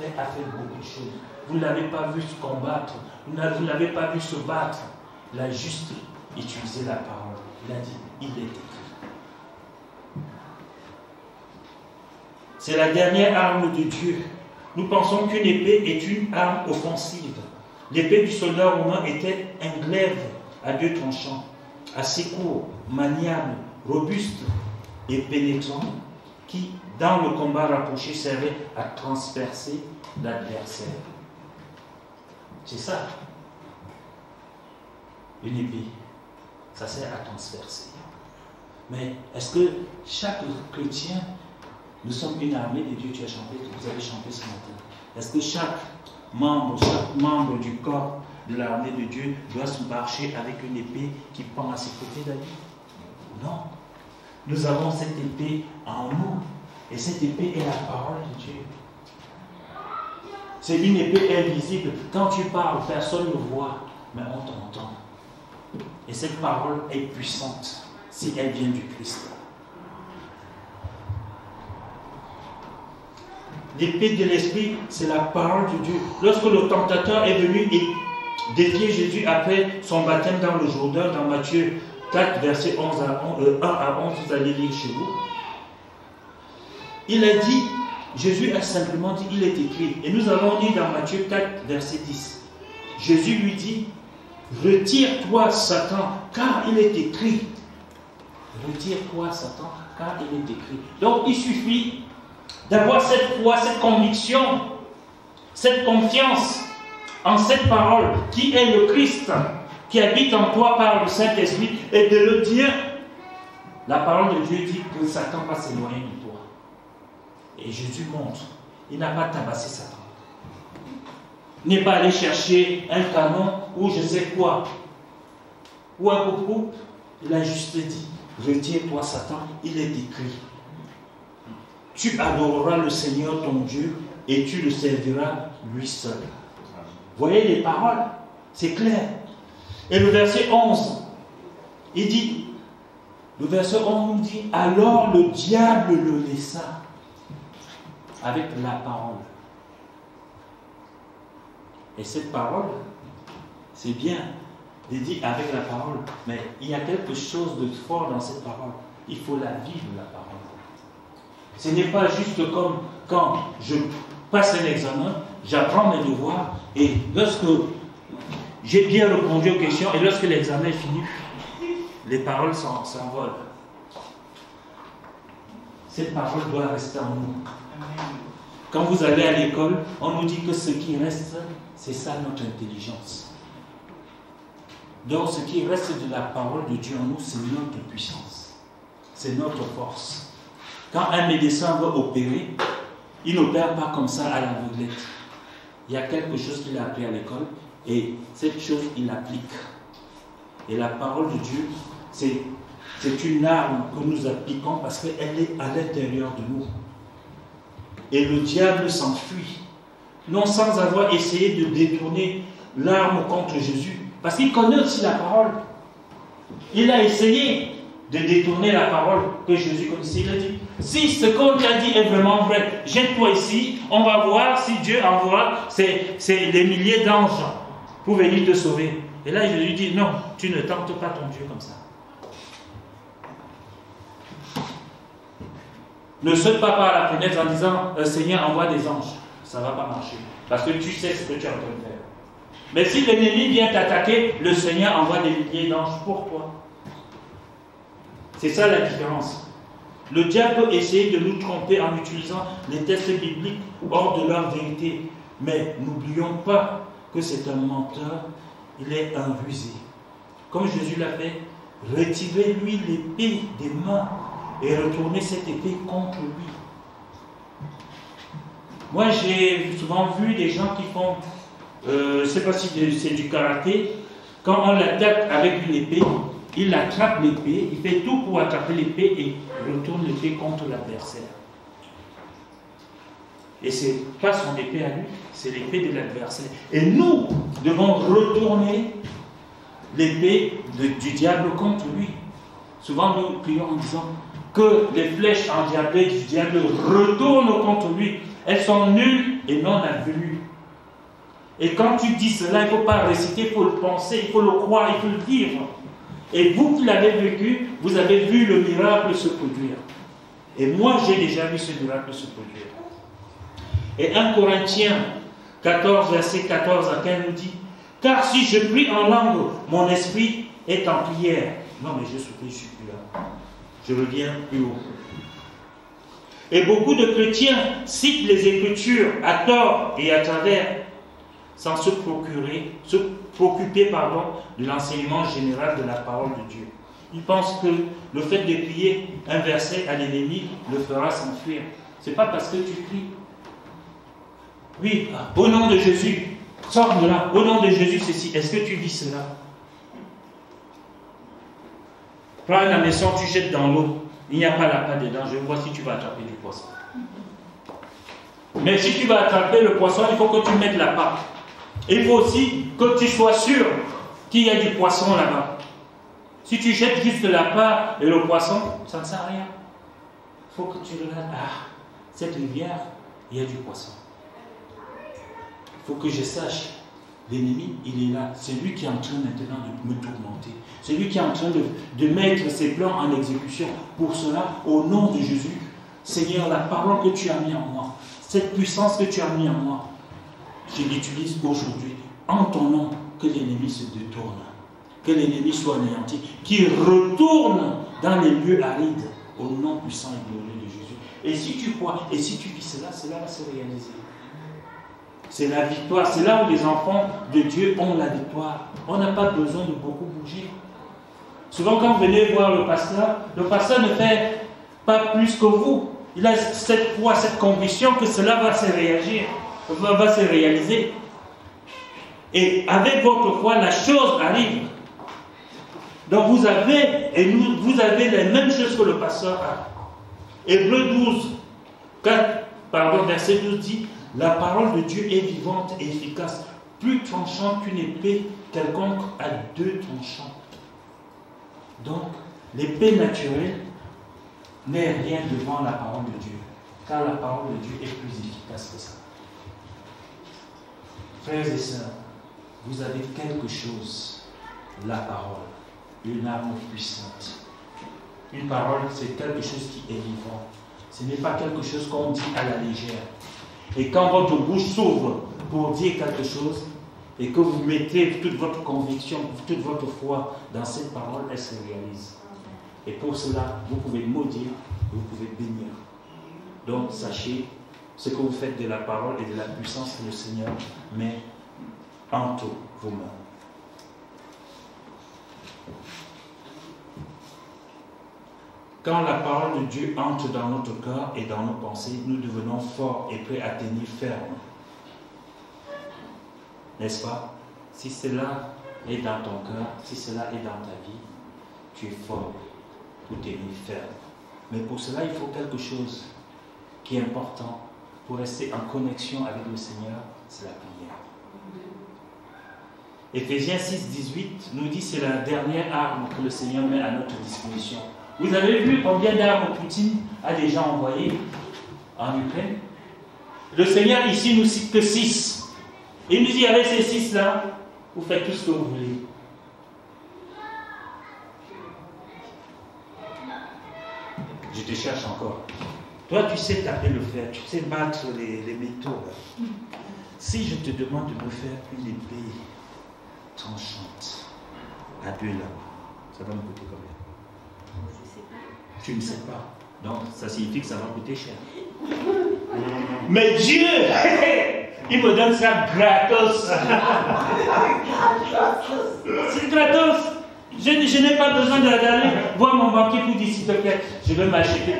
a fait beaucoup de choses. Vous ne l'avez pas vu se combattre, vous ne l'avez pas vu se battre. Il a juste utilisé la parole. Il a dit, il est écrit. C'est la dernière arme de Dieu. Nous pensons qu'une épée est une arme offensive. L'épée du soldat romain était un glaive à deux tranchants, assez court, maniable, robuste et pénétrant, qui, dans le combat rapproché, servait à transpercer l'adversaire. C'est ça. Une épée, ça sert à transpercer. Mais est-ce que chaque chrétien, nous sommes une armée de Dieu, tu as chanté, vous avez chanté ce matin. Est-ce que chaque membre du corps de l'armée de Dieu doit se marcher avec une épée qui pend à ses côtés, David? Non. Nous avons cette épée en nous. Et cette épée est la parole de Dieu. C'est une épée invisible. Quand tu parles, personne ne voit, mais on t'entend. Et cette parole est puissante si elle vient du Christ. L'épée de l'Esprit, c'est la parole de Dieu. Lorsque le tentateur est venu défier Jésus après son baptême dans le Jourdain, dans Matthieu 4, verset 1 à 11, vous allez lire chez vous. Il a dit, Jésus a simplement dit, il est écrit. Et nous avons dit dans Matthieu 4, verset 10. Jésus lui dit, retire-toi Satan, car il est écrit. Retire-toi Satan, car il est écrit. Donc il suffit d'avoir cette foi, cette conviction, cette confiance en cette parole qui est le Christ, qui habite en toi par le Saint-Esprit, et de le dire. La parole de Dieu dit que Satan va s'éloigner de toi. Et Jésus montre, il n'a pas tabassé Satan. Il n'est pas allé chercher un canon ou je sais quoi, ou un coupe-coupe. Il a juste dit, retire-toi Satan, il est écrit. Tu adoreras le Seigneur ton Dieu et tu le serviras lui seul. Voyez les paroles, c'est clair. Et le verset 11, il dit, le verset 11 nous dit, alors le diable le laissa avec la parole. Et cette parole, c'est bien de dire avec la parole, mais il y a quelque chose de fort dans cette parole. Il faut la vivre, la parole. Ce n'est pas juste comme quand je passe un examen, j'apprends mes devoirs, et lorsque j'ai bien répondu aux questions, et lorsque l'examen est fini, les paroles s'envolent. Cette parole doit rester en nous. Quand vous allez à l'école, on nous dit que ce qui reste, c'est ça notre intelligence. Donc ce qui reste de la parole de Dieu en nous, c'est notre puissance. C'est notre force. Quand un médecin veut opérer, il n'opère pas comme ça à l'aveuglette. Il y a quelque chose qu'il a appris à l'école et cette chose, il l'applique. Et la parole de Dieu, c'est une arme que nous appliquons parce qu'elle est à l'intérieur de nous. Et le diable s'enfuit, non sans avoir essayé de détourner l'arme contre Jésus. Parce qu'il connaît aussi la parole. Il a essayé de détourner la parole que Jésus connaissait. Il a dit, si ce qu'on t'a dit est vraiment vrai, jette-toi ici, on va voir si Dieu envoie des milliers d'anges pour venir te sauver. Et là, Jésus dit, non, tu ne tentes pas ton Dieu comme ça. Ne saute pas par la fenêtre en disant, Seigneur, envoie des anges. Ça ne va pas marcher. Parce que tu sais ce que tu es en train de faire. Mais si l'ennemi vient t'attaquer, le Seigneur envoie des milliers d'anges pour toi. C'est ça la différence. Le diable peut essayer de nous tromper en utilisant les textes bibliques hors de leur vérité. Mais n'oublions pas que c'est un menteur, il est un rusé. Comme Jésus l'a fait, retirez-lui l'épée des mains et retournez cette épée contre lui. Moi, j'ai souvent vu des gens qui font, je ne sais pas si c'est du karaté, quand on l'attaque avec une épée, il attrape l'épée, il fait tout pour attraper l'épée et retourne l'épée contre l'adversaire. Et ce n'est pas son épée à lui, c'est l'épée de l'adversaire. Et nous devons retourner l'épée du diable contre lui. Souvent nous prions en disant que les flèches endiablées du diable retournent contre lui. Elles sont nulles et non avenues. Et quand tu dis cela, il ne faut pas réciter, il faut le penser, il faut le croire, il faut le vivre. Et vous qui l'avez vécu, vous avez vu le miracle se produire. Et moi, j'ai déjà vu ce miracle se produire. Et 1 Corinthiens 14, verset 14 à 15 nous dit, « Car si je prie en langue, mon esprit est en prière. » Non, mais je suis plus là. Je reviens plus haut. Et beaucoup de chrétiens citent les Écritures à tort et à travers, sans se préoccuper de l'enseignement général de la parole de Dieu. ils pensent que le fait de crier un verset à l'ennemi le fera s'enfuir. Ce n'est pas parce que tu cries. Oui, au nom de Jésus, sors de là. Au nom de Jésus, ceci. Est-ce que tu vis cela? Prends un hameçon, tu jettes dans l'eau. Il n'y a pas la patte dedans. Je vois si tu vas attraper du poisson. Mais si tu vas attraper le poisson, il faut que tu mettes la patte. Il faut aussi que tu sois sûr qu'il y a du poisson là-bas. Si tu jettes juste la patte et le poisson, ça ne sert à rien. Il faut que tu regardes. Ah, cette rivière, il y a du poisson. Il faut que je sache. L'ennemi, il est là. C'est lui qui est en train maintenant de me tourmenter. C'est lui qui est en train de mettre ses plans en exécution. Pour cela, au nom de Jésus, Seigneur, la parole que tu as mis en moi, cette puissance que tu as mis en moi, je l'utilise aujourd'hui. En ton nom, que l'ennemi se détourne. Que l'ennemi soit anéanti. Qu'il retourne dans les lieux arides. Au nom puissant et glorieux de Jésus. Et si tu crois, et si tu vis cela, cela va se réaliser. C'est la victoire. C'est là où les enfants de Dieu ont la victoire. On n'a pas besoin de beaucoup bouger. Souvent, quand vous venez voir le pasteur ne fait pas plus que vous. Il a cette foi, cette conviction que cela va se réaliser. Et avec votre foi, la chose arrive. Donc vous avez les mêmes choses que le pasteur a. Hébreux 12, verset 12 dit, la parole de Dieu est vivante et efficace, plus tranchante qu'une épée quelconque à 2 tranchants. Donc, l'épée naturelle n'est rien devant la parole de Dieu, car la parole de Dieu est plus efficace que ça. Frères et sœurs, vous avez quelque chose, la parole, une arme puissante. Une parole, c'est quelque chose qui est vivant. Ce n'est pas quelque chose qu'on dit à la légère. Et quand votre bouche s'ouvre pour dire quelque chose, et que vous mettez toute votre conviction, toute votre foi dans cette parole, elle se réalise. Et pour cela, vous pouvez maudire, vous pouvez bénir. Donc, sachez ce que vous faites de la parole et de la puissance que le Seigneur met entre vos mains. Quand la parole de Dieu entre dans notre cœur et dans nos pensées, nous devenons forts et prêts à tenir ferme. N'est-ce pas? Si cela est dans ton cœur, si cela est dans ta vie, tu es fort pour tenir ferme. Mais pour cela, il faut quelque chose qui est important pour rester en connexion avec le Seigneur, c'est la prière. Éphésiens 6, 18 nous dit que c'est la dernière arme que le Seigneur met à notre disposition. Vous avez vu combien d'armes Poutine a déjà envoyées en Ukraine? Le Seigneur ici nous cite que 6. Il nous dit avec ces 6-là, vous faites tout ce que vous voulez. Je te cherche encore. Toi, tu sais taper le fer, tu sais battre les métaux. Là. Si je te demande de me faire une épée tranchante à 2 lames, ça va me coûter combien? Tu ne sais pas. Donc, ça signifie que ça va coûter cher. Mais Dieu, il me donne ça gratos. C'est gratos. Je n'ai pas besoin d'aller voir mon banquier pour dire, s'il te plaît, je vais m'acheter.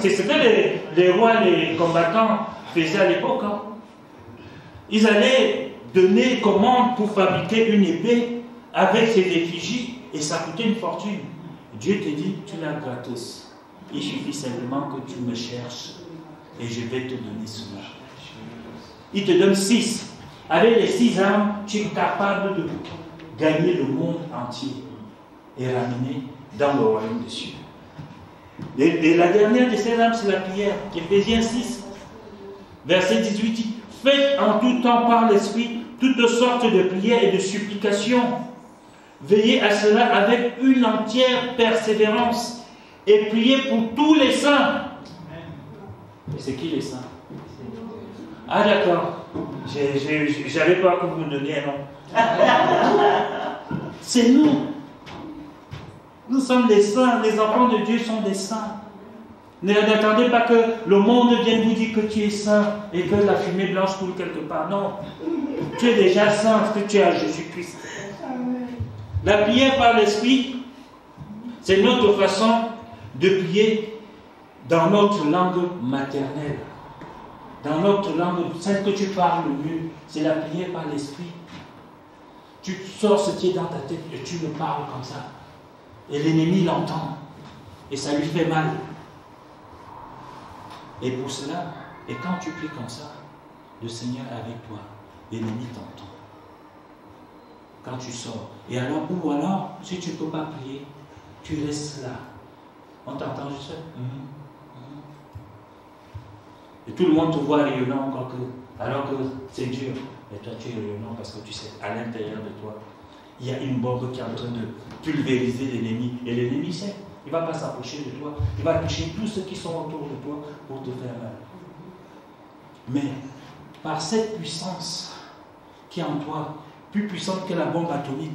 C'est ce que les rois, les combattants faisaient à l'époque. Hein. Ils allaient donner commande pour fabriquer une épée avec ses effigies et ça coûtait une fortune. Dieu te dit, tu l'as gratos. Il suffit simplement que tu me cherches et je vais te donner cela. Il te donne 6. Avec les 6 armes, tu es capable de gagner le monde entier et ramener dans le royaume des cieux. Et la dernière de ces armes, c'est la prière. Éphésiens 6, verset 18 dit, faites en tout temps par l'Esprit toutes sortes de prières et de supplications. Veillez à cela avec une entière persévérance et priez pour tous les saints. Et c'est qui les saints? Ah d'accord, j'avais peur que vous me donniez un nom. C'est nous. Nous sommes les saints, les enfants de Dieu sont des saints. N'attendez pas que le monde vienne vous dire que tu es saint et que la fumée blanche coule quelque part. Non, tu es déjà saint parce que tu es à Jésus-Christ. La prière par l'Esprit, c'est notre façon de prier dans notre langue maternelle. Dans notre langue, celle que tu parles le mieux, c'est la prière par l'esprit. Tu sors ce qui est dans ta tête et tu le parles comme ça. Et l'ennemi l'entend. Et ça lui fait mal. Et pour cela, et quand tu pries comme ça, le Seigneur est avec toi. L'ennemi t'entend. Quand tu sors. Et alors, ou alors, si tu ne peux pas prier, tu restes là. On t'entend juste. Et tout le monde te voit rayonnant alors que c'est dur. Mais toi, tu es rayonnant parce que tu sais, à l'intérieur de toi, il y a une bombe qui est en train de pulvériser l'ennemi. Et l'ennemi sait, il ne va pas s'approcher de toi. Il va toucher tous ceux qui sont autour de toi pour te faire mal. Mais par cette puissance qui est en toi, plus puissante que la bombe atomique,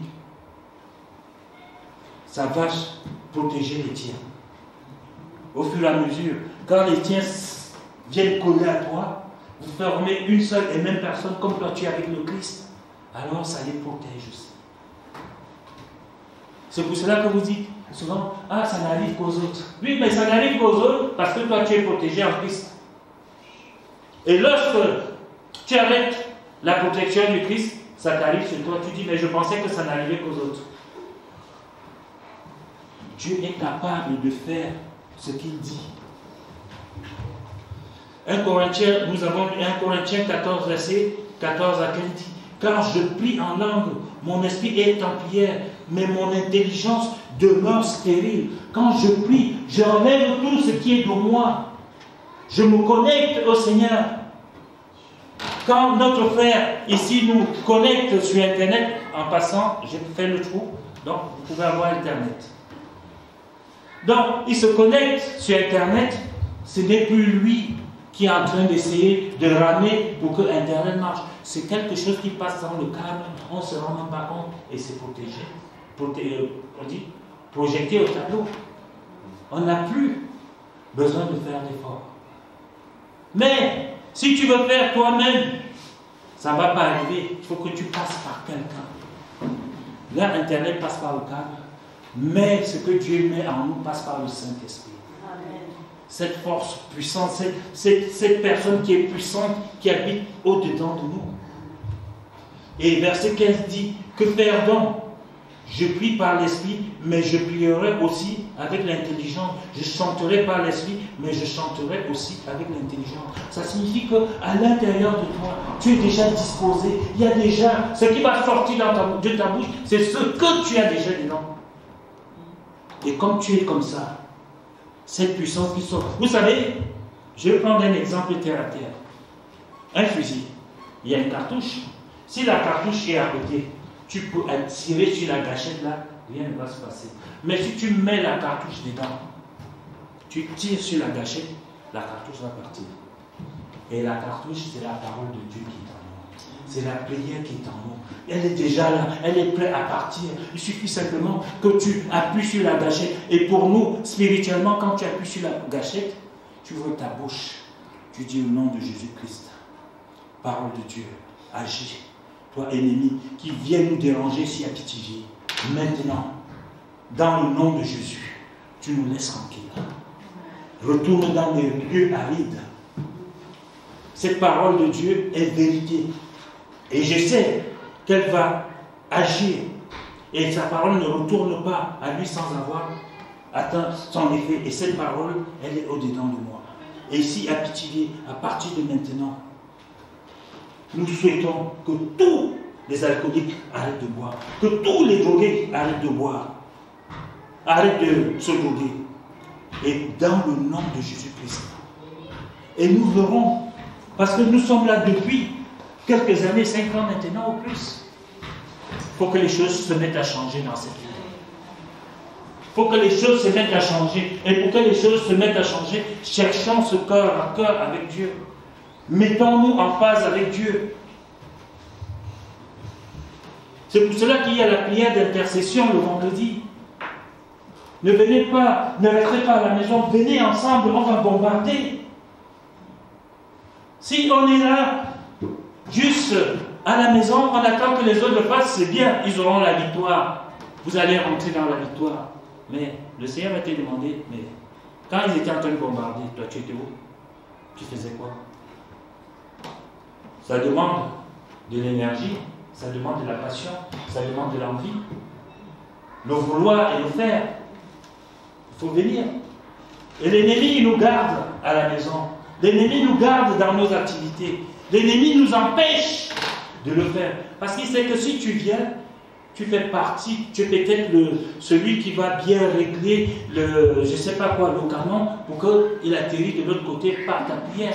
ça va protéger les tiens. Au fur et à mesure, quand les tiens viennent coller à toi, vous formez une seule et même personne comme toi tu es avec le Christ, alors ça les protège aussi. C'est pour cela que vous dites souvent, ah, ça n'arrive qu'aux autres. Oui, mais ça n'arrive qu'aux autres parce que toi tu es protégé en Christ. Et lorsque tu arrêtes la protection du Christ, ça t'arrive sur toi, tu dis, mais je pensais que ça n'arrivait qu'aux autres. Dieu est capable de faire ce qu'il dit. 1 Corinthiens, nous avons 1 Corinthiens 14, verset 14 à 15 dit, car je prie en langue, mon esprit est en prière, mais mon intelligence demeure stérile. Quand je prie, je enlève tout ce qui est de moi. Je me connecte au Seigneur. Quand notre frère ici nous connecte sur Internet, en passant, j'ai fait le trou, donc vous pouvez avoir Internet. Donc, il se connecte sur Internet, ce n'est plus lui qui est en train d'essayer de ramer pour que Internet marche. C'est quelque chose qui passe dans le câble, on ne se rend même pas compte et c'est protégé. On dit projeté au tableau. On n'a plus besoin de faire d'efforts. Mais, si tu veux faire toi-même, ça ne va pas arriver. Il faut que tu passes par quelqu'un. Là, Internet passe par le câble, mais ce que Dieu met en nous passe par le Saint-Esprit. Cette force puissante, cette personne qui est puissante, qui habite au-dedans de nous. Et verset 15 dit, que faire donc? Je prie par l'Esprit, mais je prierai aussi avec l'intelligence. Je chanterai par l'Esprit, mais je chanterai aussi avec l'intelligence. Ça signifie qu'à l'intérieur de toi, tu es déjà disposé. Il y a déjà, ce qui va sortir de ta bouche, c'est ce que tu as déjà dedans. Et comme tu es comme ça, cette puissance qui sort. Vous savez, je vais prendre un exemple terre à terre. Un fusil, il y a une cartouche. Si la cartouche est à côté, tu peux tirer sur la gâchette là, rien ne va se passer. Mais si tu mets la cartouche dedans, tu tires sur la gâchette, la cartouche va partir. Et la cartouche, c'est la parole de Dieu qui est en nous. C'est la prière qui est en nous. Elle est déjà là, elle est prête à partir. Il suffit simplement que tu appuies sur la gâchette. Et pour nous, spirituellement, quand tu appuies sur la gâchette, tu vois ta bouche. Tu dis au nom de Jésus-Christ. Parole de Dieu, agis. Toi, ennemi, qui viens nous déranger si à Pithiviers, maintenant, dans le nom de Jésus, tu nous laisses tranquilles. Retourne dans les lieux arides. Cette parole de Dieu est vérité. Et je sais qu'elle va agir. Et sa parole ne retourne pas à lui sans avoir atteint son effet. Et cette parole, elle est au-dedans de moi. Et ici, à Pithiviers, à partir de maintenant, nous souhaitons que tous les alcooliques arrêtent de boire, que tous les drogués arrêtent de boire, arrêtent de se droguer. Et dans le nom de Jésus-Christ. Et nous verrons, parce que nous sommes là depuis quelques années, 5 ans maintenant ou plus, il faut que les choses se mettent à changer dans cette vie. Il faut que les choses se mettent à changer. Et pour que les choses se mettent à changer, cherchons ce cœur à cœur avec Dieu. Mettons-nous en phase avec Dieu. C'est pour cela qu'il y a la prière d'intercession le vendredi. Ne venez pas, ne restez pas à la maison, venez ensemble, on va bombarder. Si on est là, juste à la maison, on attend que les autres le fassent, c'est bien, ils auront la victoire. Vous allez rentrer dans la victoire. Mais le Seigneur va te demander, mais quand ils étaient en train de bombarder, toi tu étais où? Tu faisais quoi? Ça demande de l'énergie, ça demande de la passion, ça demande de l'envie. Le vouloir et le faire. Il faut venir. Et l'ennemi nous garde à la maison. L'ennemi nous garde dans nos activités. L'ennemi nous empêche de le faire. Parce qu'il sait que si tu viens, tu fais partie, tu es peut-être celui qui va bien régler je ne sais pas quoi, le canon, pour qu'il atterrisse de l'autre côté par ta prière.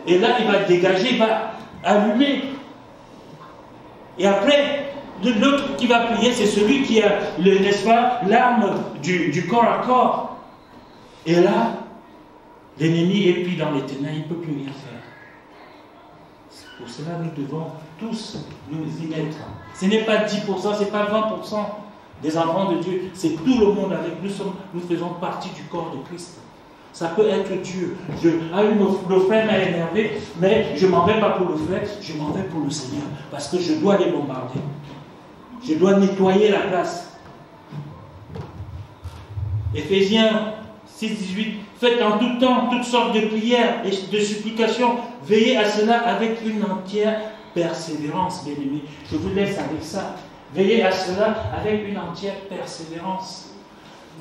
Et là, il va dégager, il va allumer. Et après, l'autre qui va prier, c'est celui qui a, n'est-ce pas, l'arme du corps à corps. Et là, l'ennemi est pris dans les ténèbres, il ne peut plus rien faire. Pour cela, nous devons tous nous y mettre. Ce n'est pas 10%, ce n'est pas 20% des enfants de Dieu, c'est tout le monde avec nous. Nous faisons partie du corps de Christ. Ça peut être Dieu. Le frère m'a énervé, mais je ne m'en vais pas pour le frère, je m'en vais pour le Seigneur. Parce que je dois les bombarder. Je dois nettoyer la place. Éphésiens 6,18. Faites en tout temps toutes sortes de prières et de supplications. Veillez à cela avec une entière persévérance, bien-aimés. Je vous laisse avec ça. Veillez à cela avec une entière persévérance.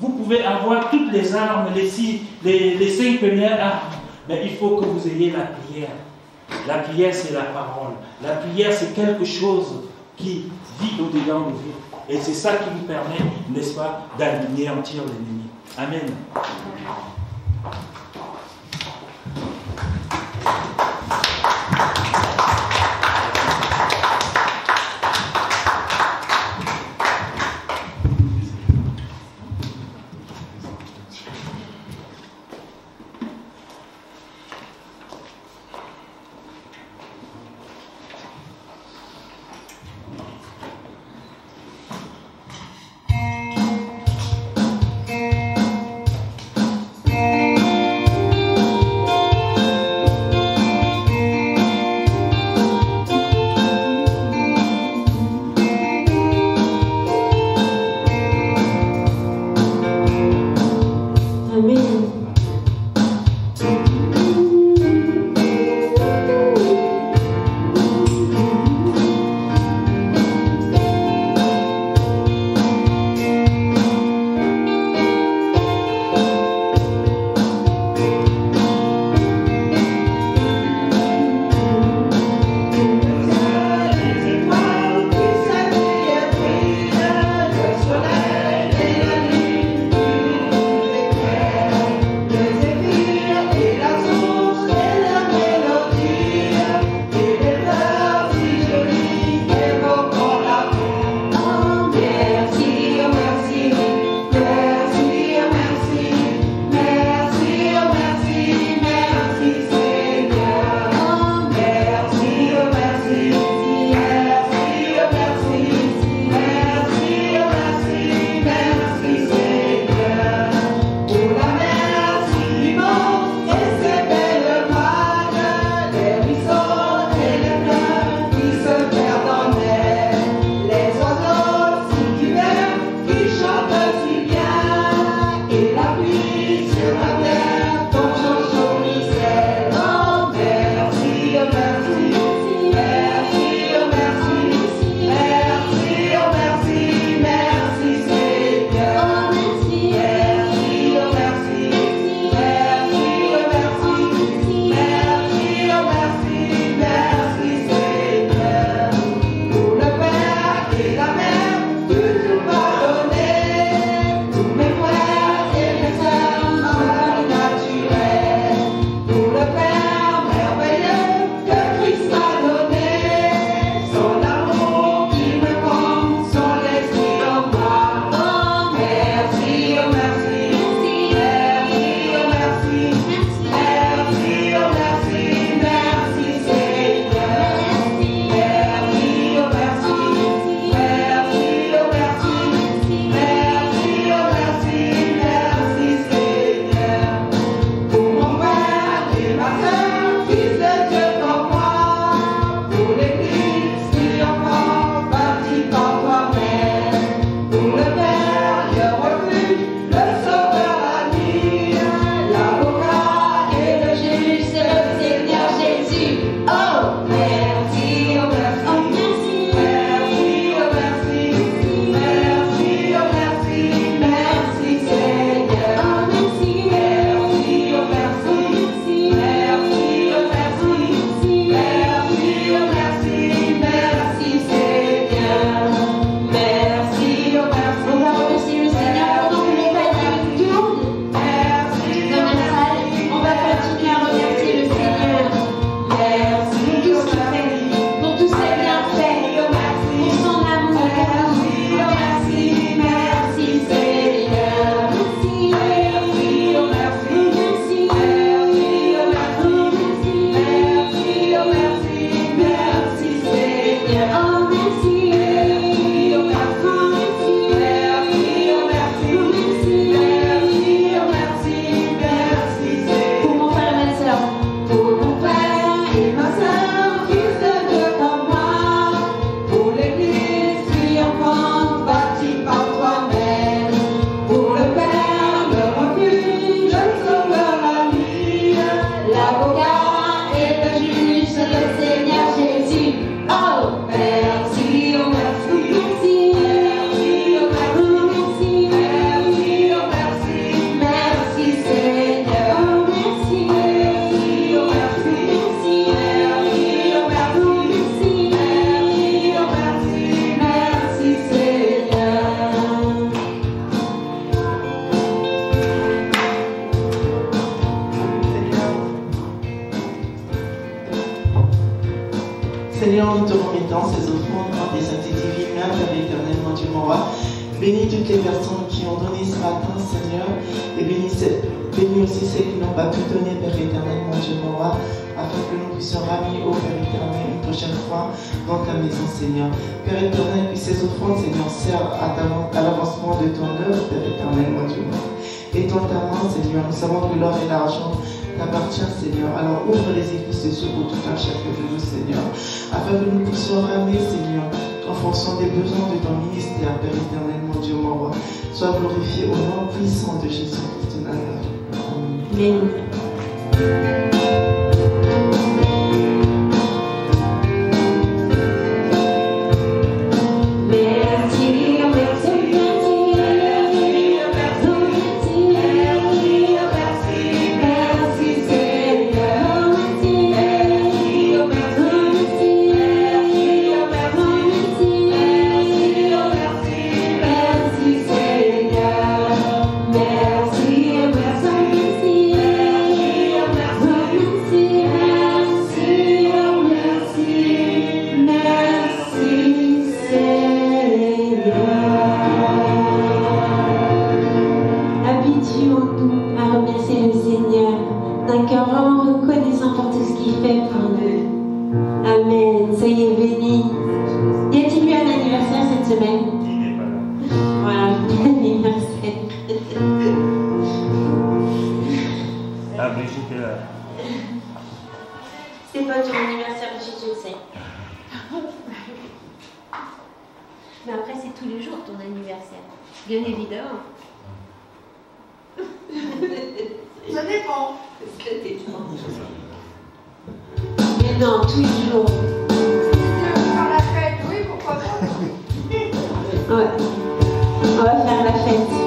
Vous pouvez avoir toutes les armes, les 5 premières armes, mais il faut que vous ayez la prière. La prière, c'est la parole. La prière, c'est quelque chose qui vit au-dedans de vous. Et c'est ça qui vous permet, n'est-ce pas, d'anéantir l'ennemi. Amen. Seigneur, nous te remettons ces offrandes dans tes saintes divines mains, Père éternel, mon Dieu, mon roi. Bénis toutes les personnes qui ont donné ce matin, Seigneur, et bénis aussi celles qui n'ont pas pu donner, Père éternel, mon Dieu, mon roi, afin que nous puissions ramener au Père éternel une prochaine fois dans ta maison, Seigneur. Père éternel, que ces offrandes, Seigneur, servent à l'avancement de ton œuvre, Père éternel, mon Dieu, mon roi. Étends ta main, Seigneur, nous savons que l'or et l'argent t'appartient, Seigneur. Alors ouvre les églises de Dieu pour tout un chacun de nous, Seigneur, afin que nous puissions ramener, Seigneur, en fonction des besoins de ton ministère, Père éternel, mon Dieu, mon roi. Sois glorifié au nom puissant de Jésus-Christ de Nazareth. Amen. C'est pas ton anniversaire, je le sais. Mais après, c'est tous les jours ton anniversaire. Bien évidemment. Ça dépend. Ça dépend. Mais non, tous les jours. Faire la fête, oui, pourquoi pas. Ouais. On va faire la fête.